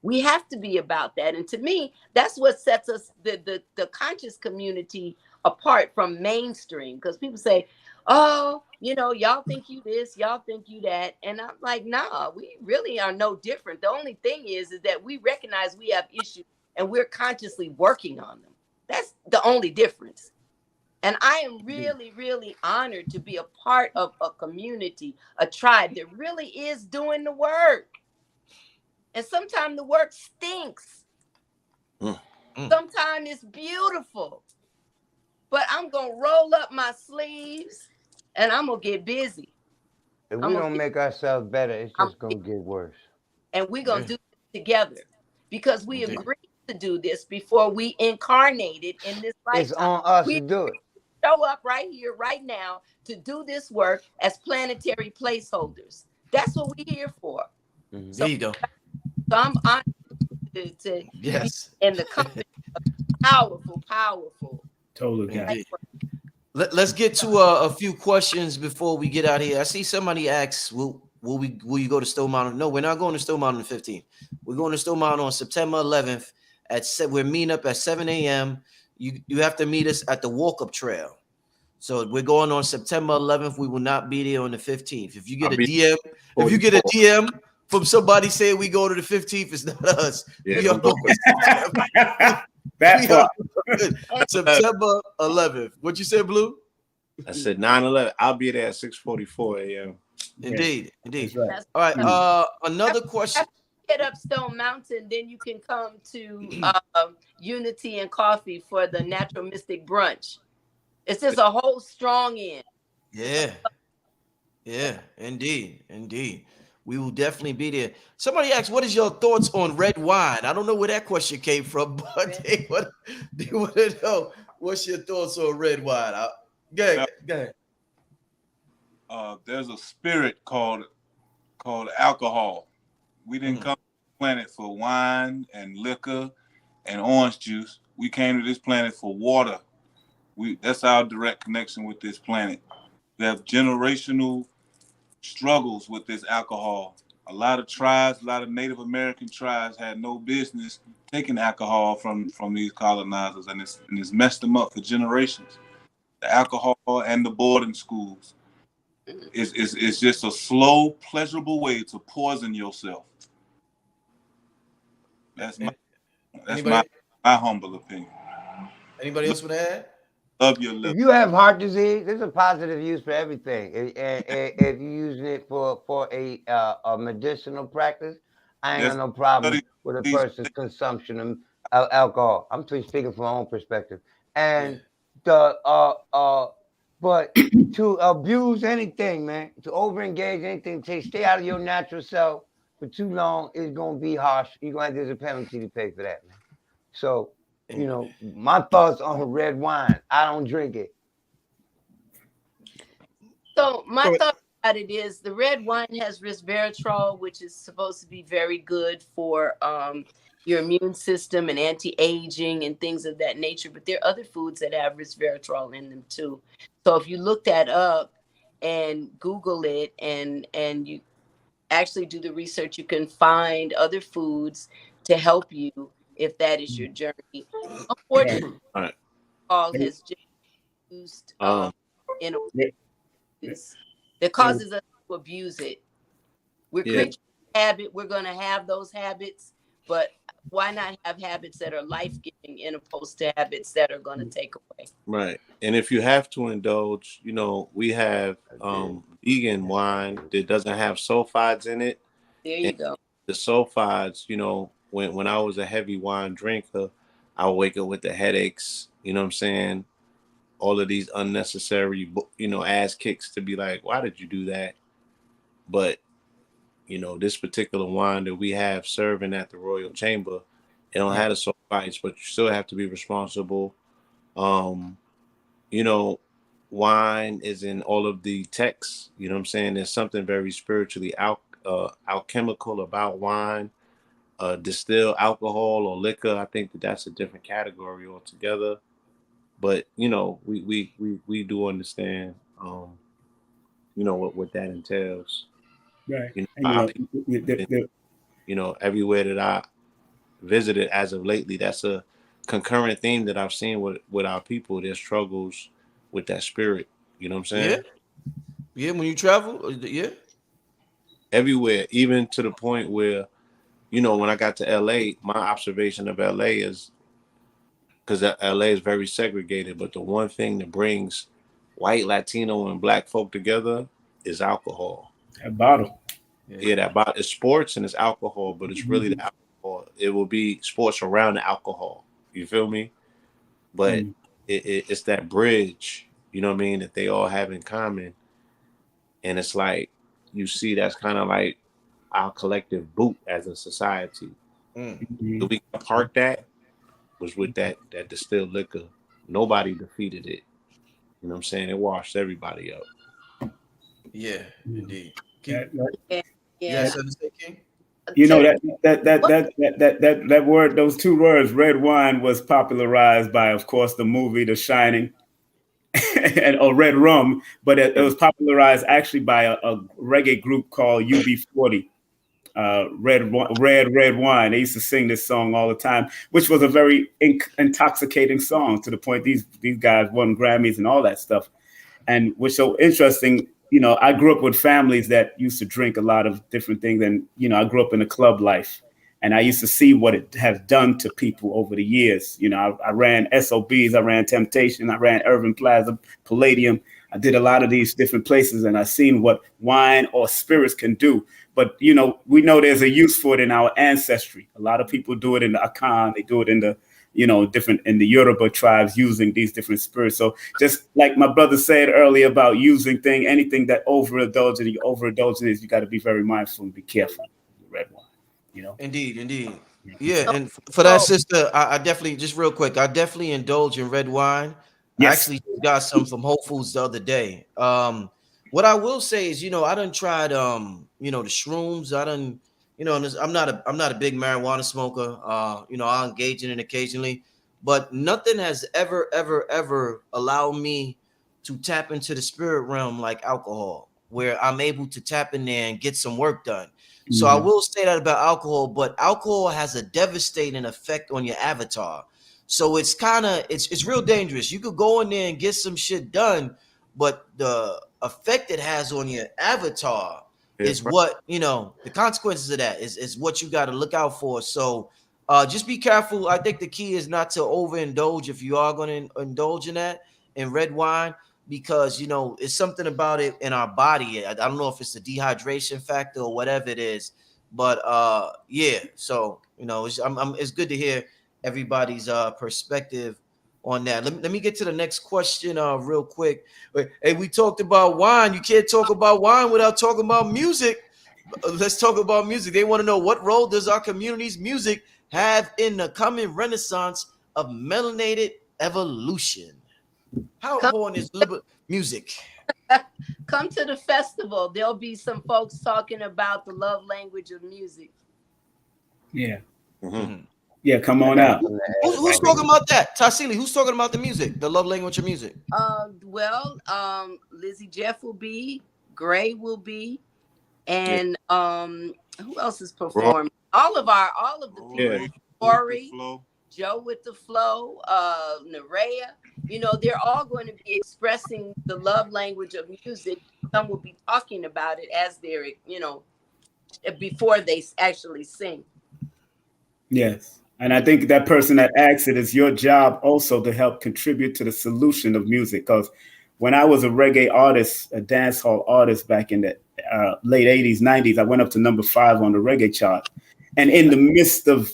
We have to be about that. And to me, that's what sets us, the conscious community, apart from mainstream. Because people say, oh, you know, y'all think you this, y'all think you that. And I'm like, nah, we really are no different. The only thing is that we recognize we have issues and we're consciously working on them. That's the only difference. And I am really, really honored to be a part of a community, a tribe that really is doing the work. And sometimes the work stinks. Sometimes it's beautiful. But I'm going to roll up my sleeves and I'm going to get busy. If we don't make ourselves better, it's just going to get worse. And we're going to do it together because we agreed to do this before we incarnated in this lifetime. It's on us to do it. Show up right here, right now, to do this work as planetary placeholders. That's what we're here for. There you go. So I'm honored to be in the company of powerful. Totally. Let's get to a few questions before we get out of here. I see somebody asks, will you go to Stone Mountain? No, we're not going to Stone Mountain on the 15th. We're going to Stone Mountain on September 11th. We're meeting up at 7 a.m. You have to meet us at the walk-up trail. So we're going on September 11th. We will not be there on the 15th. If you get a DM from somebody saying we go to the 15th, it's not us. Yeah, September 11th. What you said, Blue? I said 9/11. I'll be there at 6:44 a.m. Indeed. Right. All right. Another question. Get up Stone Mountain, then you can come to Unity and Coffee for the Natural Mystic Brunch. It's just a whole strong end. Yeah, indeed. We will definitely be there. Somebody asked, what is your thoughts on red wine? I don't know where that question came from, but they want to know what's your thoughts on red wine. Go ahead. There's a spirit called alcohol. We didn't come to the planet for wine and liquor and orange juice. We came to this planet for water. That's our direct connection with this planet. We have generational struggles with this alcohol. A lot of tribes, a lot of Native American tribes had no business taking alcohol from these colonizers, and it's messed them up for generations. The alcohol and the boarding schools is just a slow, pleasurable way to poison yourself. That's my humble opinion. Anybody else want to add? Love your liver. If you have heart disease, there's a positive use for everything. If you're using it for a medicinal practice, I ain't got no problem with a person's consumption of alcohol. I'm speaking from my own perspective. And but to abuse anything, man, to overengage anything, stay out of your natural self for too long is gonna be harsh. There's a penalty to pay for that, man. So, my thoughts on red wine. I don't drink it. So my thought about it is the red wine has resveratrol, which is supposed to be very good for your immune system and anti-aging and things of that nature. But there are other foods that have resveratrol in them too. So if you look that up and Google it and you actually do the research, you can find other foods to help you if that is your journey. Unfortunately, alcohol has just used in a way that causes us to abuse it. We're creatures of habit. We're going to have those habits, but why not have habits that are life-giving in opposed to habits that are going to take away? Right. And if you have to indulge, we have vegan wine that doesn't have sulfides in it. There you go. The sulfides, when I was a heavy wine drinker, I would wake up with the headaches, you know what I'm saying? All of these unnecessary, ass kicks to be like, why did you do that? But, this particular wine that we have serving at the Royal Chamber, it don't have the sulfites, but you still have to be responsible. Wine is in all of the texts, you know what I'm saying? There's something very spiritually alchemical about wine. Distilled alcohol or liquor, I think that's a different category altogether. But we do understand what that entails. Right. Everywhere that I visited as of lately, that's a concurrent theme that I've seen with our people. Their struggles with that spirit. You know what I'm saying? Yeah. When you travel, everywhere, even to the point where, when I got to LA, my observation of LA is, because LA is very segregated, but the one thing that brings white, Latino, and black folk together is alcohol. That bottle. Yeah, that bottle. It's sports and it's alcohol, but it's really the alcohol. It will be sports around the alcohol. You feel me? But it's that bridge, you know what I mean, that they all have in common. And it's like, you see, that's kind of like our collective boot as a society. Do we park that? Was with that distilled liquor. Nobody defeated it. You know what I'm saying? It washed everybody up. Yeah, indeed. That word, those two words, red wine, was popularized by, of course, the movie The Shining, or Red Rum, but it was popularized actually by a reggae group called UB40. Red wine. They used to sing this song all the time, which was a very intoxicating song, to the point these guys won Grammys and all that stuff. And what's so interesting, I grew up with families that used to drink a lot of different things, and I grew up in a club life, and I used to see what it has done to people over the years. I ran SOBs, I ran Temptation, I ran Irving Plaza, Palladium. I did a lot of these different places, and I've seen what wine or spirits can do. But, we know there's a use for it in our ancestry. A lot of people do it in the Akan. They do it in the, different in the Yoruba tribes using these different spirits. So just like my brother said earlier about using anything that overindulging is, you got to be very mindful and be careful with red wine. Indeed. Yeah, So, and for that sister, I definitely, just real quick, I definitely indulge in red wine. I Yes. actually got some from Whole Foods the other day. What I will say is, I done tried the shrooms. I done, I'm not a big marijuana smoker. I'll engage in it occasionally, but nothing has ever allowed me to tap into the spirit realm like alcohol, where I'm able to tap in there and get some work done. So I will say that about alcohol, but alcohol has a devastating effect on your avatar. So it's it's real dangerous. You could go in there and get some shit done, but the effect it has on your avatar is what, the consequences of that is what you got to look out for. So just be careful. I think the key is not to overindulge if you are going to indulge in that in red wine, because it's something about it in our body. I don't know if it's the dehydration factor or whatever it is, but yeah. So it's good to hear everybody's perspective on that. Let me get to the next question real quick. Hey, we talked about wine. You can't talk about wine without talking about music. Let's talk about music. They want to know, what role does our community's music have in the coming renaissance of melanated evolution? How important is music? Come to the festival. There'll be some folks talking about the love language of music. Yeah. Yeah, come on out. Who's talking about that? Tassili, who's talking about the music, the love language of music? Lizzie Jeff will be, Gray will be, and who else is performing? All of the people. Corey, Joe with the flow, Nerea, they're all going to be expressing the love language of music. Some will be talking about it as they're, before they actually sing. Yes. And I think that person that asks it, is your job also to help contribute to the solution of music. Because when I was a reggae artist, a dance hall artist back in the late 80s, 90s, I went up to number 5 on the reggae chart. And in the midst of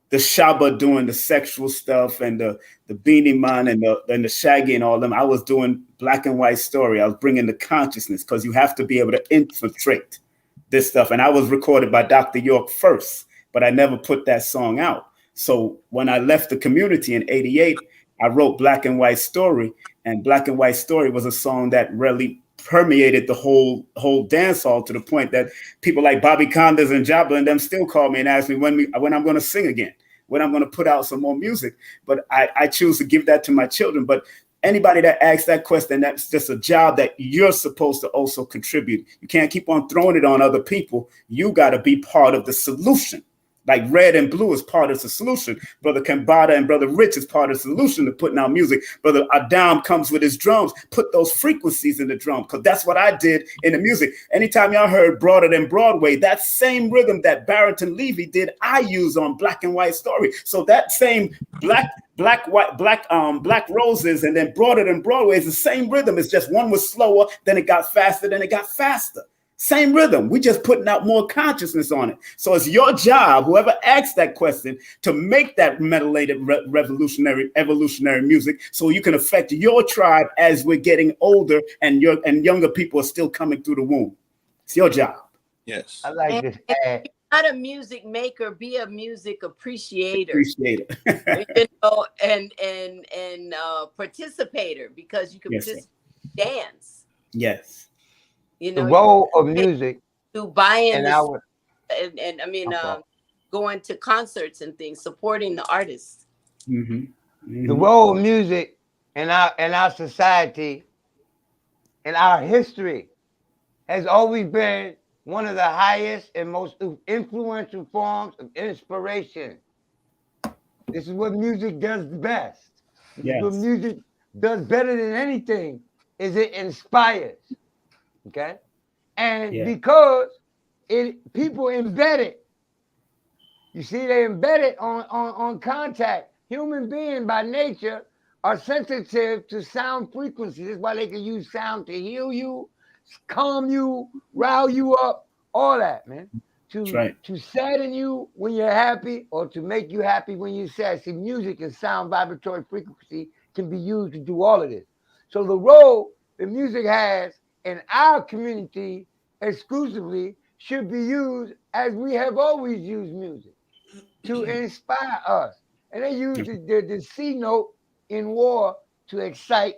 the Shabba doing the sexual stuff and the Beanie Man and the Shaggy and all them, I was doing Black and White Story. I was bringing the consciousness, because you have to be able to infiltrate this stuff. And I was recorded by Dr. York first, but I never put that song out. So when I left the community in 88, I wrote Black and White Story, and Black and White Story was a song that really permeated the whole dance hall, to the point that people like Bobby Condas and Jabba and them still call me and ask me when I'm going to sing again, when I'm going to put out some more music. But I choose to give that to my children. But anybody that asks that question, that's just a job that you're supposed to also contribute. You can't keep on throwing it on other people. You got to be part of the solution. Like Red and Blue is part of the solution. Brother Kambada and Brother Rich is part of the solution to putting out music. Brother Adam comes with his drums. Put those frequencies in the drum, because that's what I did in the music. Anytime y'all heard Broader Than Broadway, that same rhythm that Barrington Levy did, I use on Black and White Story. So that same black roses and then Broader Than Broadway is the same rhythm. It's just one was slower, then it got faster, then it got faster. Same rhythm. We just putting out more consciousness on it. So it's your job, whoever asks that question, to make that metalated evolutionary music, so you can affect your tribe as we're getting older and younger people are still coming through the womb. It's your job. Yes. I like this ad. Not a music maker, be a music appreciator. And participator, because you can dance. Yes. The role of music to buying going to concerts and things, supporting the artists. The role of music in our society, in our history, has always been one of the highest and most influential forms of inspiration. This is what music does best. What music does better than anything is it inspires. Okay, and because people embed it, you see, they embed it on contact. Human beings by nature are sensitive to sound frequencies. That's why they can use sound to heal you, calm you, rile you up, all that, man. to sadden you when you're happy or to make you happy when you're sad. See, music and sound vibratory frequency can be used to do all of this. So the role that music has in our community exclusively should be used as we have always used music to inspire us. And they use the C note in war to excite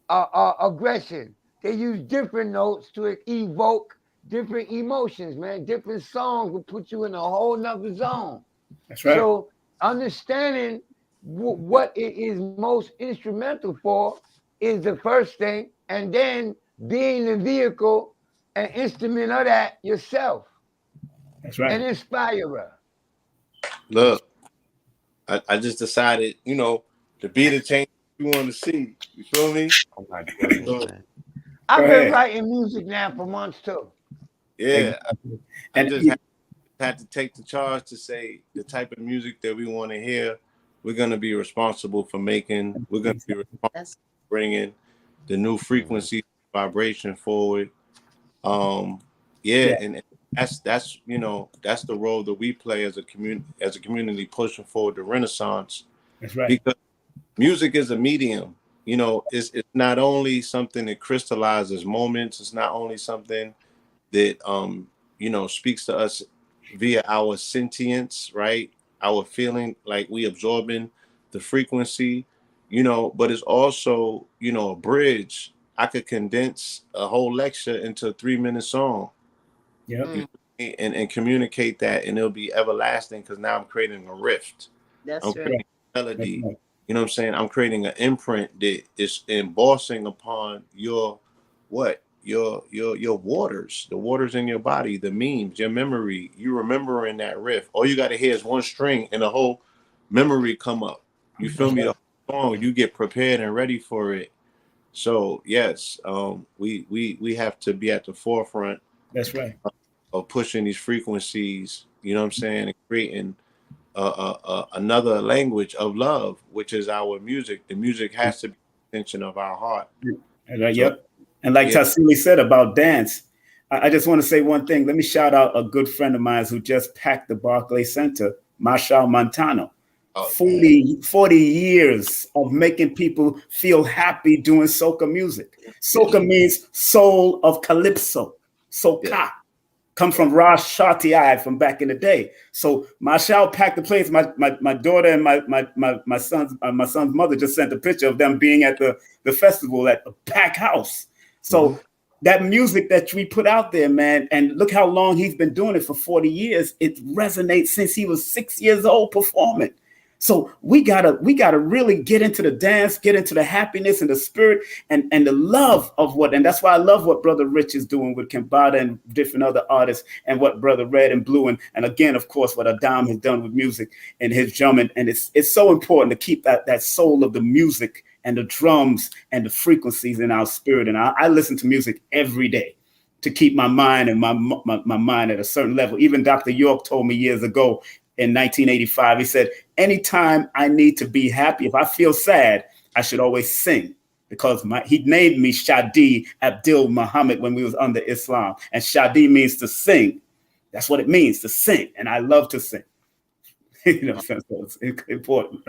aggression. They use different notes to evoke different emotions, man. Different songs will put you in a whole nother zone. That's right. So understanding what it is most instrumental for is the first thing, and then being the vehicle and instrument of that yourself. That's right. An inspirer. Look, I just decided, to be the change you want to see. You feel me? Oh my goodness, man. I've been writing music now for months too. Yeah. I just had to take the charge to say the type of music that we want to hear, we're going to be responsible for making. We're going to be responsible for bringing the new frequency vibration forward. And that's that's the role that we play as a community pushing forward the Renaissance. That's right. Because music is a medium. It's not only something that crystallizes moments. It's not only something that speaks to us via our sentience, right? Our feeling like we absorbing the frequency, but it's also, a bridge. I could condense a whole lecture into a 3-minute song. Yeah. And communicate that, and it'll be everlasting because now I'm creating a rift. That's I'm right. creating a melody. You know what I'm saying? I'm creating an imprint that is embossing upon your waters, the waters in your body, the memes, your memory. You remembering that riff. All you got to hear is one string and the whole memory come up. You feel me? The whole song, you get prepared and ready for it. So yes, we have to be at the forefront. That's right. Of pushing these frequencies. You know what I'm saying? And creating another language of love, which is our music. The music has to be the extension of our heart. Yep. And like Tassili said about dance, I just want to say one thing. Let me shout out a good friend of mine who just packed the Barclay Center, Marshall Montano. 40 years of making people feel happy doing soca music. Soca means soul of calypso. Soca. Come from Rosh Shati from back in the day. So Marshall packed the place. My daughter and my son's mother just sent a picture of them being at the festival at a packed house. So that music that we put out there, man, and look how long he's been doing it for 40 years. It resonates since he was 6 years old performing. So we gotta really get into the dance, get into the happiness and the spirit and the love of and that's why I love what Brother Rich is doing with Kimbada and different other artists, and what Brother Red and Blue and again, of course, what Adam has done with music and his drumming. And it's so important to keep that soul of the music and the drums and the frequencies in our spirit. And I listen to music every day to keep my mind and my mind at a certain level. Even Dr. York told me years ago, in 1985, he said, anytime I need to be happy, if I feel sad, I should always sing, because he named me Shadi Abdul Muhammad when we was under Islam. And Shadi means to sing. That's what it means, to sing. And I love to sing. So it's important.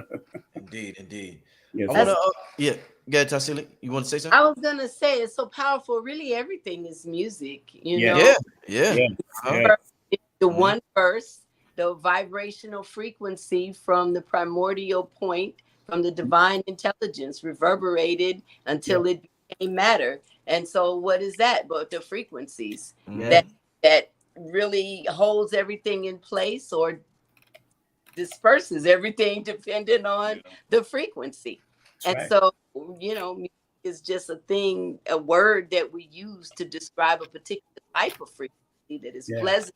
Indeed. Yes, I want to, go ahead, Tassili. You want to say something? I was going to say, it's so powerful. Really, everything is music, know? Yeah. The one verse, the vibrational frequency from the primordial point, from the divine intelligence, reverberated until it became matter. And so what is that but the frequencies that really holds everything in place or disperses everything depending on the frequency. So, music is just a word that we use to describe a particular type of frequency that is pleasant,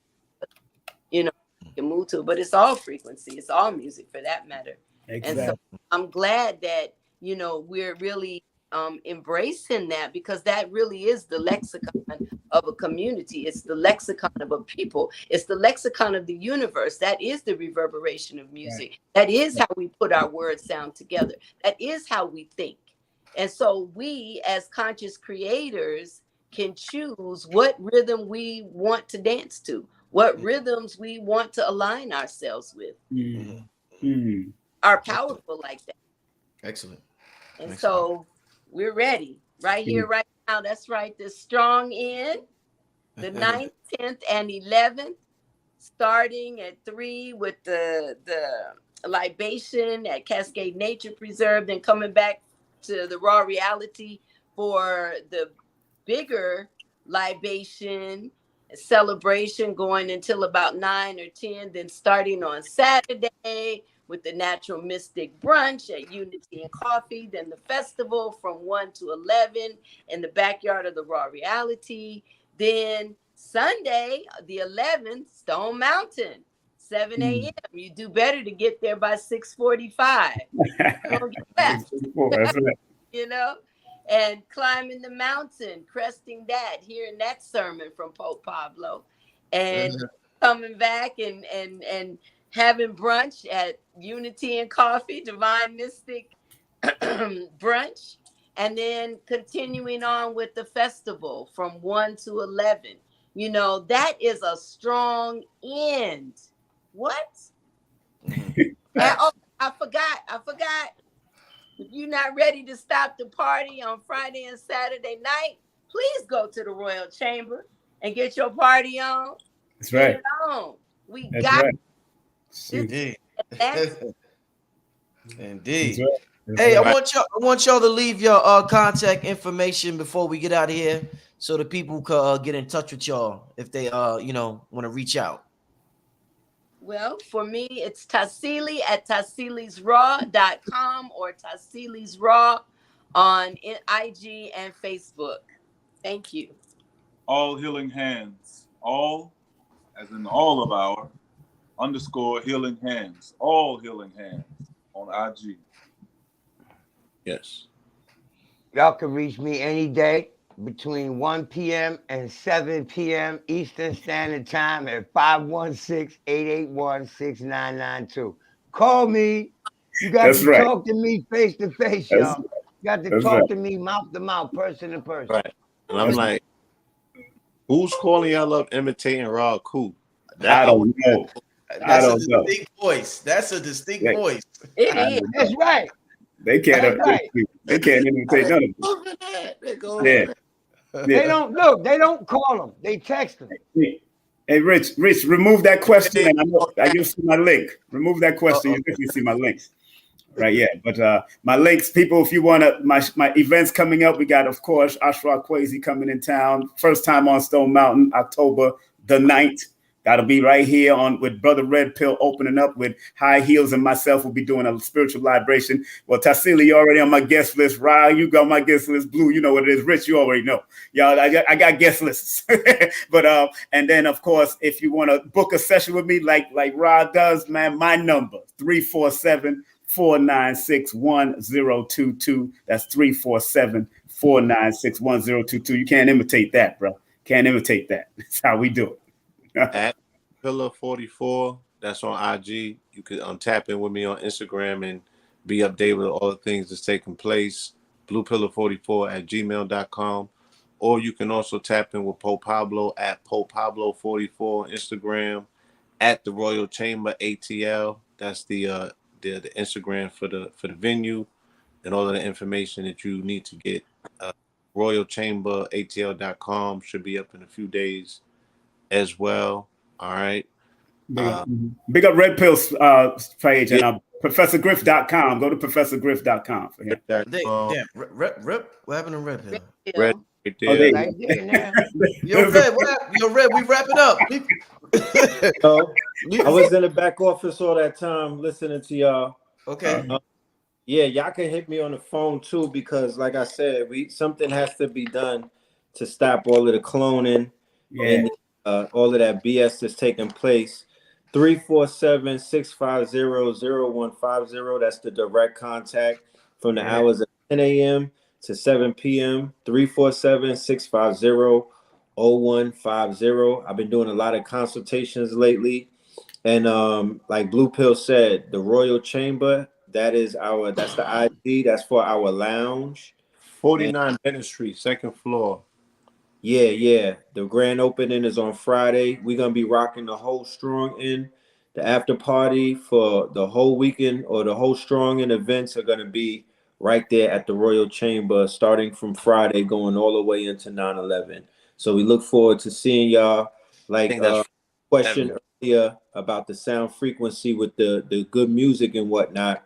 can move to, but it's all frequency. It's all music for that matter. Exactly. And so I'm glad that, we're really embracing that, because that really is the lexicon of a community. It's the lexicon of a people. It's the lexicon of the universe. That is the reverberation of music. Right. That is how we put our words sound together. That is how we think. And so we, as conscious creators, can choose what rhythm we want to dance to, what rhythms we want to align ourselves with are powerful like that. Excellent. And Excellent. so we're ready right here, right now. That's right. The strong end, the 9th, 10th, and 11th, starting at 3 with the libation at Cascade Nature Preserve, then coming back to the raw reality for the bigger libation celebration going until about 9 or 10, then starting on Saturday with the Natural Mystic Brunch at Unity and Coffee, then the festival from 1 to 11 in the backyard of the Raw Reality, then Sunday, the 11th, Stone Mountain, 7 a.m. You do better to get there by 6:45. You know, and climbing the mountain, cresting that, hearing that sermon from Pope Pablo, and coming back and having brunch at Unity and Coffee, Divine Mystic brunch, and then continuing on with the festival from 1 to 11. You know, that is a strong end. What? Oh, I forgot. If you're not ready to stop the party on Friday and Saturday night, please go to the Royal Chamber and get your party on. That's right. Get it on. We That's got right. Indeed. Indeed. That's Hey, right. I want y'all to leave your contact information before we get out of here, so the people could get in touch with y'all if they want to reach out. Well, for me, it's Tassili at tassilisraw.com or tassilisraw on IG and Facebook. Thank you. All healing hands. All, as in all of our, _ healing hands. All healing hands on IG. Yes. Y'all can reach me any day between 1 p.m. and 7 p.m. Eastern Standard Time at 516-881-6992. Call me. You got That's to right. talk to me face to face, That's- y'all. You got to that's talk right. to me mouth to mouth, person to person. Right. And I'm like, who's calling y'all up imitating Raw Akhu? I don't know. That's a distinct voice. That's a distinct voice. It is. That's right. They can't. That's right. They can't imitate none of them. Yeah. They don't look. They don't call them. They text them. Hey, Rich, remove that question, and I give you my link. Remove that question. You definitely see my links. Right, yeah. But my links, people, if you want to, my events coming up, we got, of course, Ashra Kwesi coming in town. First time on Stone Mountain, October the 9th. That'll be right here with Brother Red Pill opening up with High Heels, and myself will be doing a spiritual libration. Well, Tassili, you're already on my guest list. Ra, you got my guest list. Blue, you know what it is. Rich, you already know. Y'all, I got guest lists. But and then of course, if you want to book a session with me, like Ra does, man, my number 347-496-1022. That's 347-496-1022. You can't imitate that, bro. Can't imitate that. That's how we do it. At Pillar 44, that's on IG. You could tap in with me on Instagram and be updated with all the things that's taking place. bluepillar44@gmail.com. Or you can also tap in with Pope Pablo at Pope Pablo44 on Instagram, at the Royal Chamber ATL. That's the Instagram for the venue, and all of the information that you need to get. RoyalChamberATL.com should be up in a few days as well. All right. Big up Red Pill's page, and ProfessorGriff.com. Go to ProfessorGriff.com for him. Damn, Rip, what happened to Red Pill? Red right there. Right there now. Yo, Red, what happened? Yo, Red, we wrap it up. I was in the back office all that time listening to y'all. Okay. Yeah, y'all can hit me on the phone too, because like I said, something has to be done to stop all of the cloning and all of that BS that's taking place. 347-650-0150. That's the direct contact from the hours of 10 a.m. to 7 p.m. 347-650-0150. I've been doing a lot of consultations lately. And like Blue Pill said, the Royal Chamber, that's the ID, that's for our lounge. 49 Bennett Street, second floor. Yeah. The grand opening is on Friday. We're gonna be rocking the whole strong in. The after party for the whole weekend or the whole strong in events are gonna be right there at the Royal Chamber, starting from Friday, going all the way into 9/11. So we look forward to seeing y'all. I Like think that's question earlier about the sound frequency with the good music and whatnot.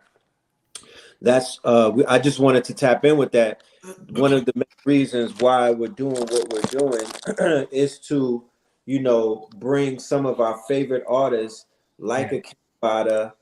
That's I just wanted to tap in with that. One of the main reasons why we're doing what we're doing is to, bring some of our favorite artists like a Bada.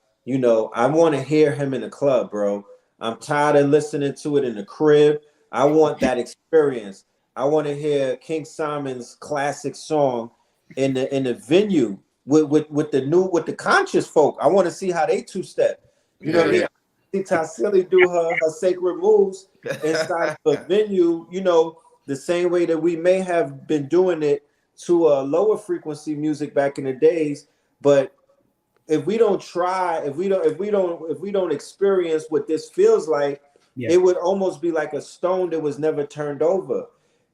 I want to hear him in the club, bro. I'm tired of listening to it in the crib. I want that experience. I want to hear King Simon's classic song in the venue with the conscious folk. I want to see how they two step. You know what I mean? See Tassili do her sacred moves inside of a venue, the same way that we may have been doing it to a lower frequency music back in the days. But if we don't try, if we don't experience what this feels like, it would almost be like a stone that was never turned over.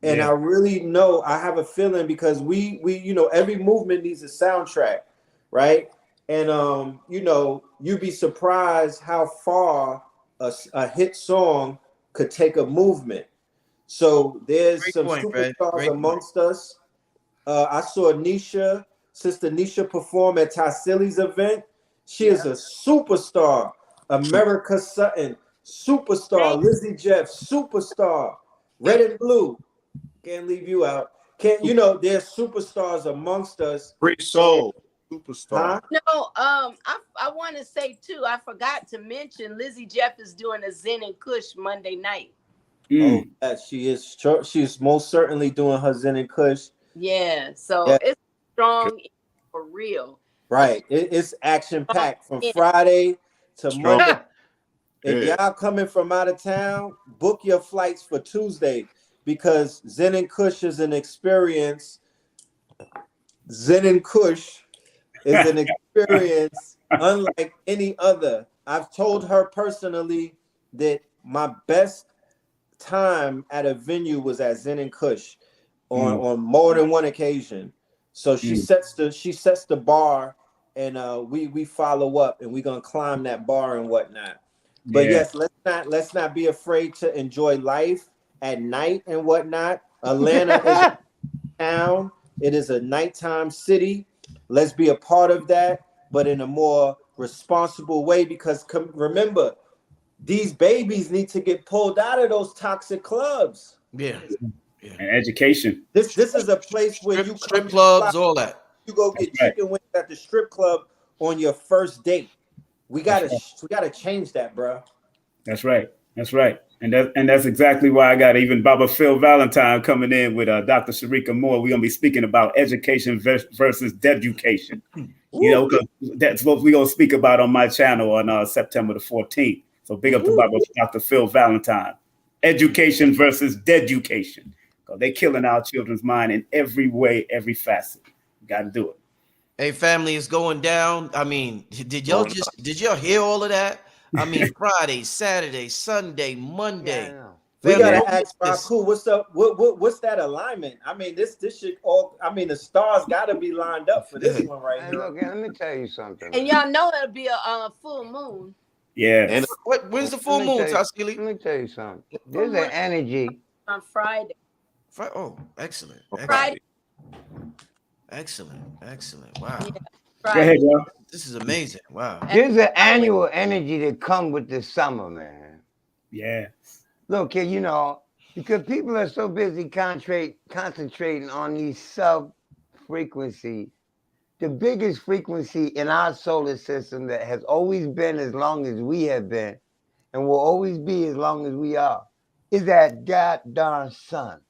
And I really know, I have a feeling, because we every movement needs a soundtrack, right? And you'd be surprised how far a hit song could take a movement. So there's Great some point, Fred. superstars Great point. amongst us. I saw Sister Nisha perform at Tassili's event. She is a superstar. America Sutton, superstar. Lizzie Jeff, superstar. Red and Blue, can't leave you out. There's superstars amongst us. Free soul, superstar. Huh? No, I want to say too, I forgot to mention Lizzie Jeff is doing a Zen and Kush Monday night. Oh, yes, she is. She's most certainly doing her Zen and Kush. Yeah, so it's strong for real. Right. It's action packed from Friday to Monday. If y'all coming from out of town, book your flights for Tuesday, because Zen and Kush is an experience. Zen and Kush is an experience unlike any other. I've told her personally that my best time at a venue was at Zen and Kush on more than one occasion. So she sets the bar, and we follow up, and we're gonna climb that bar and whatnot. But yes, let's not be afraid to enjoy life at night and whatnot. Atlanta is a town. It is a nighttime city. Let's be a part of that, but in a more responsible way, because remember, these babies need to get pulled out of those toxic clubs. Yeah. And education. This is a place where you strip clubs, all that. You go get chicken wings at the strip club on your first date. We gotta change that, bro. That's right. And that's exactly why I got even Baba Phil Valentine coming in with Dr. Sharika Moore. We're gonna be speaking about education versus deducation. That's what we're gonna speak about on my channel on September the 14th. So big up to Dr. Phil Valentine. Education versus deducation. They're killing our children's mind in every way, every facet. Got to do it. Hey, family, it's going down. I mean, did y'all hear all of that? I mean, Friday, Saturday, Sunday, Monday. We gotta ask Akhu, what's up? What's that alignment? I mean, this shit all. I mean, the stars gotta be lined up for this one right here. Look, let me tell you something. And y'all know it'll be a full moon. Yeah. And when's the full moon, Tassili? Let me tell you something. There's an energy on Friday. Oh, excellent. Friday. Excellent. Wow. Yeah, go ahead, bro. This is amazing. Wow. There's an annual energy that comes with the summer, man. Yeah. Look, because people are so busy concentrating on these sub-frequencies, the biggest frequency in our solar system that has always been as long as we have been and will always be as long as we are is that goddamn sun.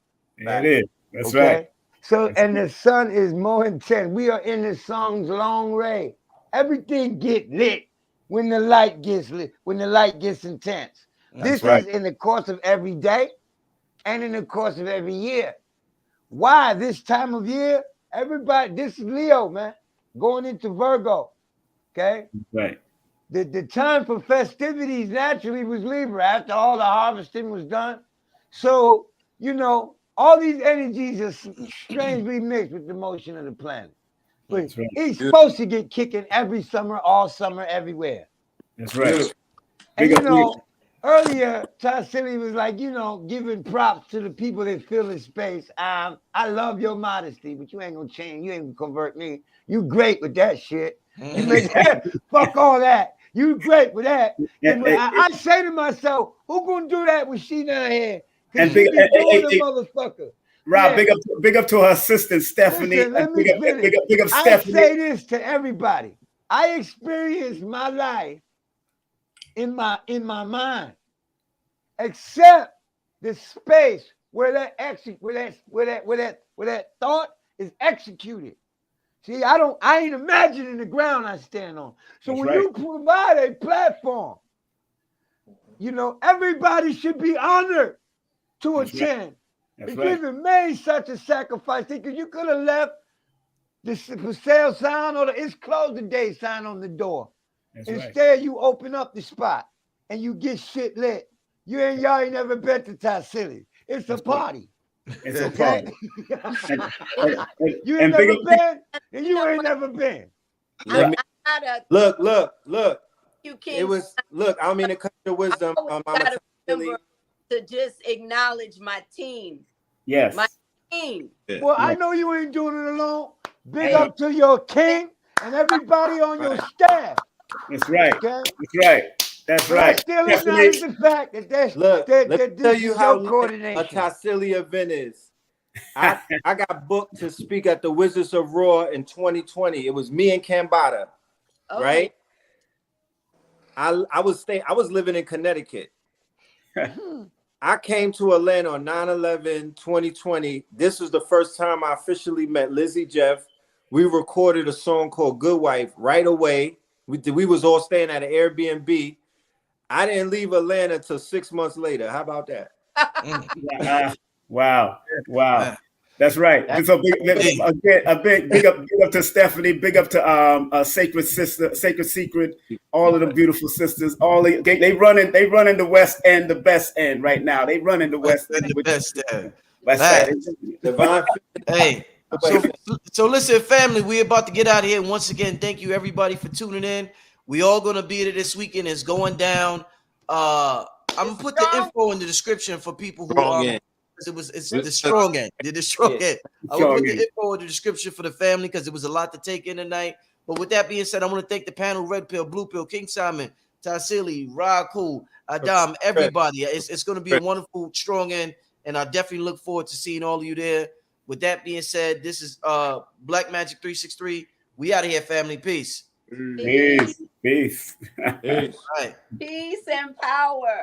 It is. That's right. So, and the sun is more intense. We are in the song's long ray. Everything get lit when the light gets lit, when the light gets intense. This is in the course of every day and in the course of every year. Why this time of year? Everybody, this is Leo, man, going into Virgo. Okay? Right. The time for festivities naturally was Libra after all the harvesting was done. So, all these energies are strangely mixed with the motion of the planet. But That's right. it's supposed to get kicking every summer, all summer, everywhere. That's right. And Big you up know, earlier, Tassili was like, you know, giving props to the people that fill in space. I love your modesty, but you ain't gonna change. You ain't gonna convert me. You great with that shit. You make that. Fuck all that. You great with that. And I say to myself, who gonna do that when she not here? Because she be doing a motherfucker. Rob, big up to her assistant Stephanie. Listen, let me finish. Big up I Stephanie. say this to everybody. I experienced my life in my mind, except the space where that thought is executed. See, I ain't imagining the ground I stand on. So when you provide a platform, you know, everybody should be honored to attend. Because it made such a sacrifice, because you could have left the for sale sign or the it's closed today sign on the door. Instead, you open up the spot and you get shit lit. Y'all ain't never been to Tassili. It's a party. It's a party. You ain't never been, and you ain't never been. Look. You can't. It was look. I don't mean to cut your wisdom. Gotta remember to just acknowledge my team. Yes. My team. Well, I know you ain't doing it alone. Big up to your king and everybody on your staff. That's right. Okay? That's right. That's right. I still acknowledge the fact that that's look. Let me tell you how coordination. a Tassili event is. I got booked to speak at the Wizards of Raw in 2020. It was me and Kambada, right? I was living in Connecticut. I came to Atlanta on 9/11/2020. This was the first time I officially met Lizzie Jeff. We recorded a song called Good Wife right away. We was all staying at an Airbnb. I didn't leave Atlanta until 6 months later. How about that? Wow. That's right. So big up to Stephanie. Big up to Sacred Secret. All of the beautiful sisters. They running the West End, the best end right now. They running the West End, the best end. Divine. Hey. So listen, family, we're about to get out of here. Once again, thank you everybody for tuning in. We all gonna be there this weekend. It's going down. I'm gonna put the info in the description for people who it's the strong end. The strong end. I will put the info in the description for the family because it was a lot to take in tonight. But with that being said, I want to thank the panel: Red Pill, Blue Pill, King Simon, Tassili, Akhu, Adam, everybody. It's going to be a wonderful strong end, and I definitely look forward to seeing all of you there. With that being said, this is Black Magic 363. We out of here, family. Peace. Peace. Peace. All right. Peace and power.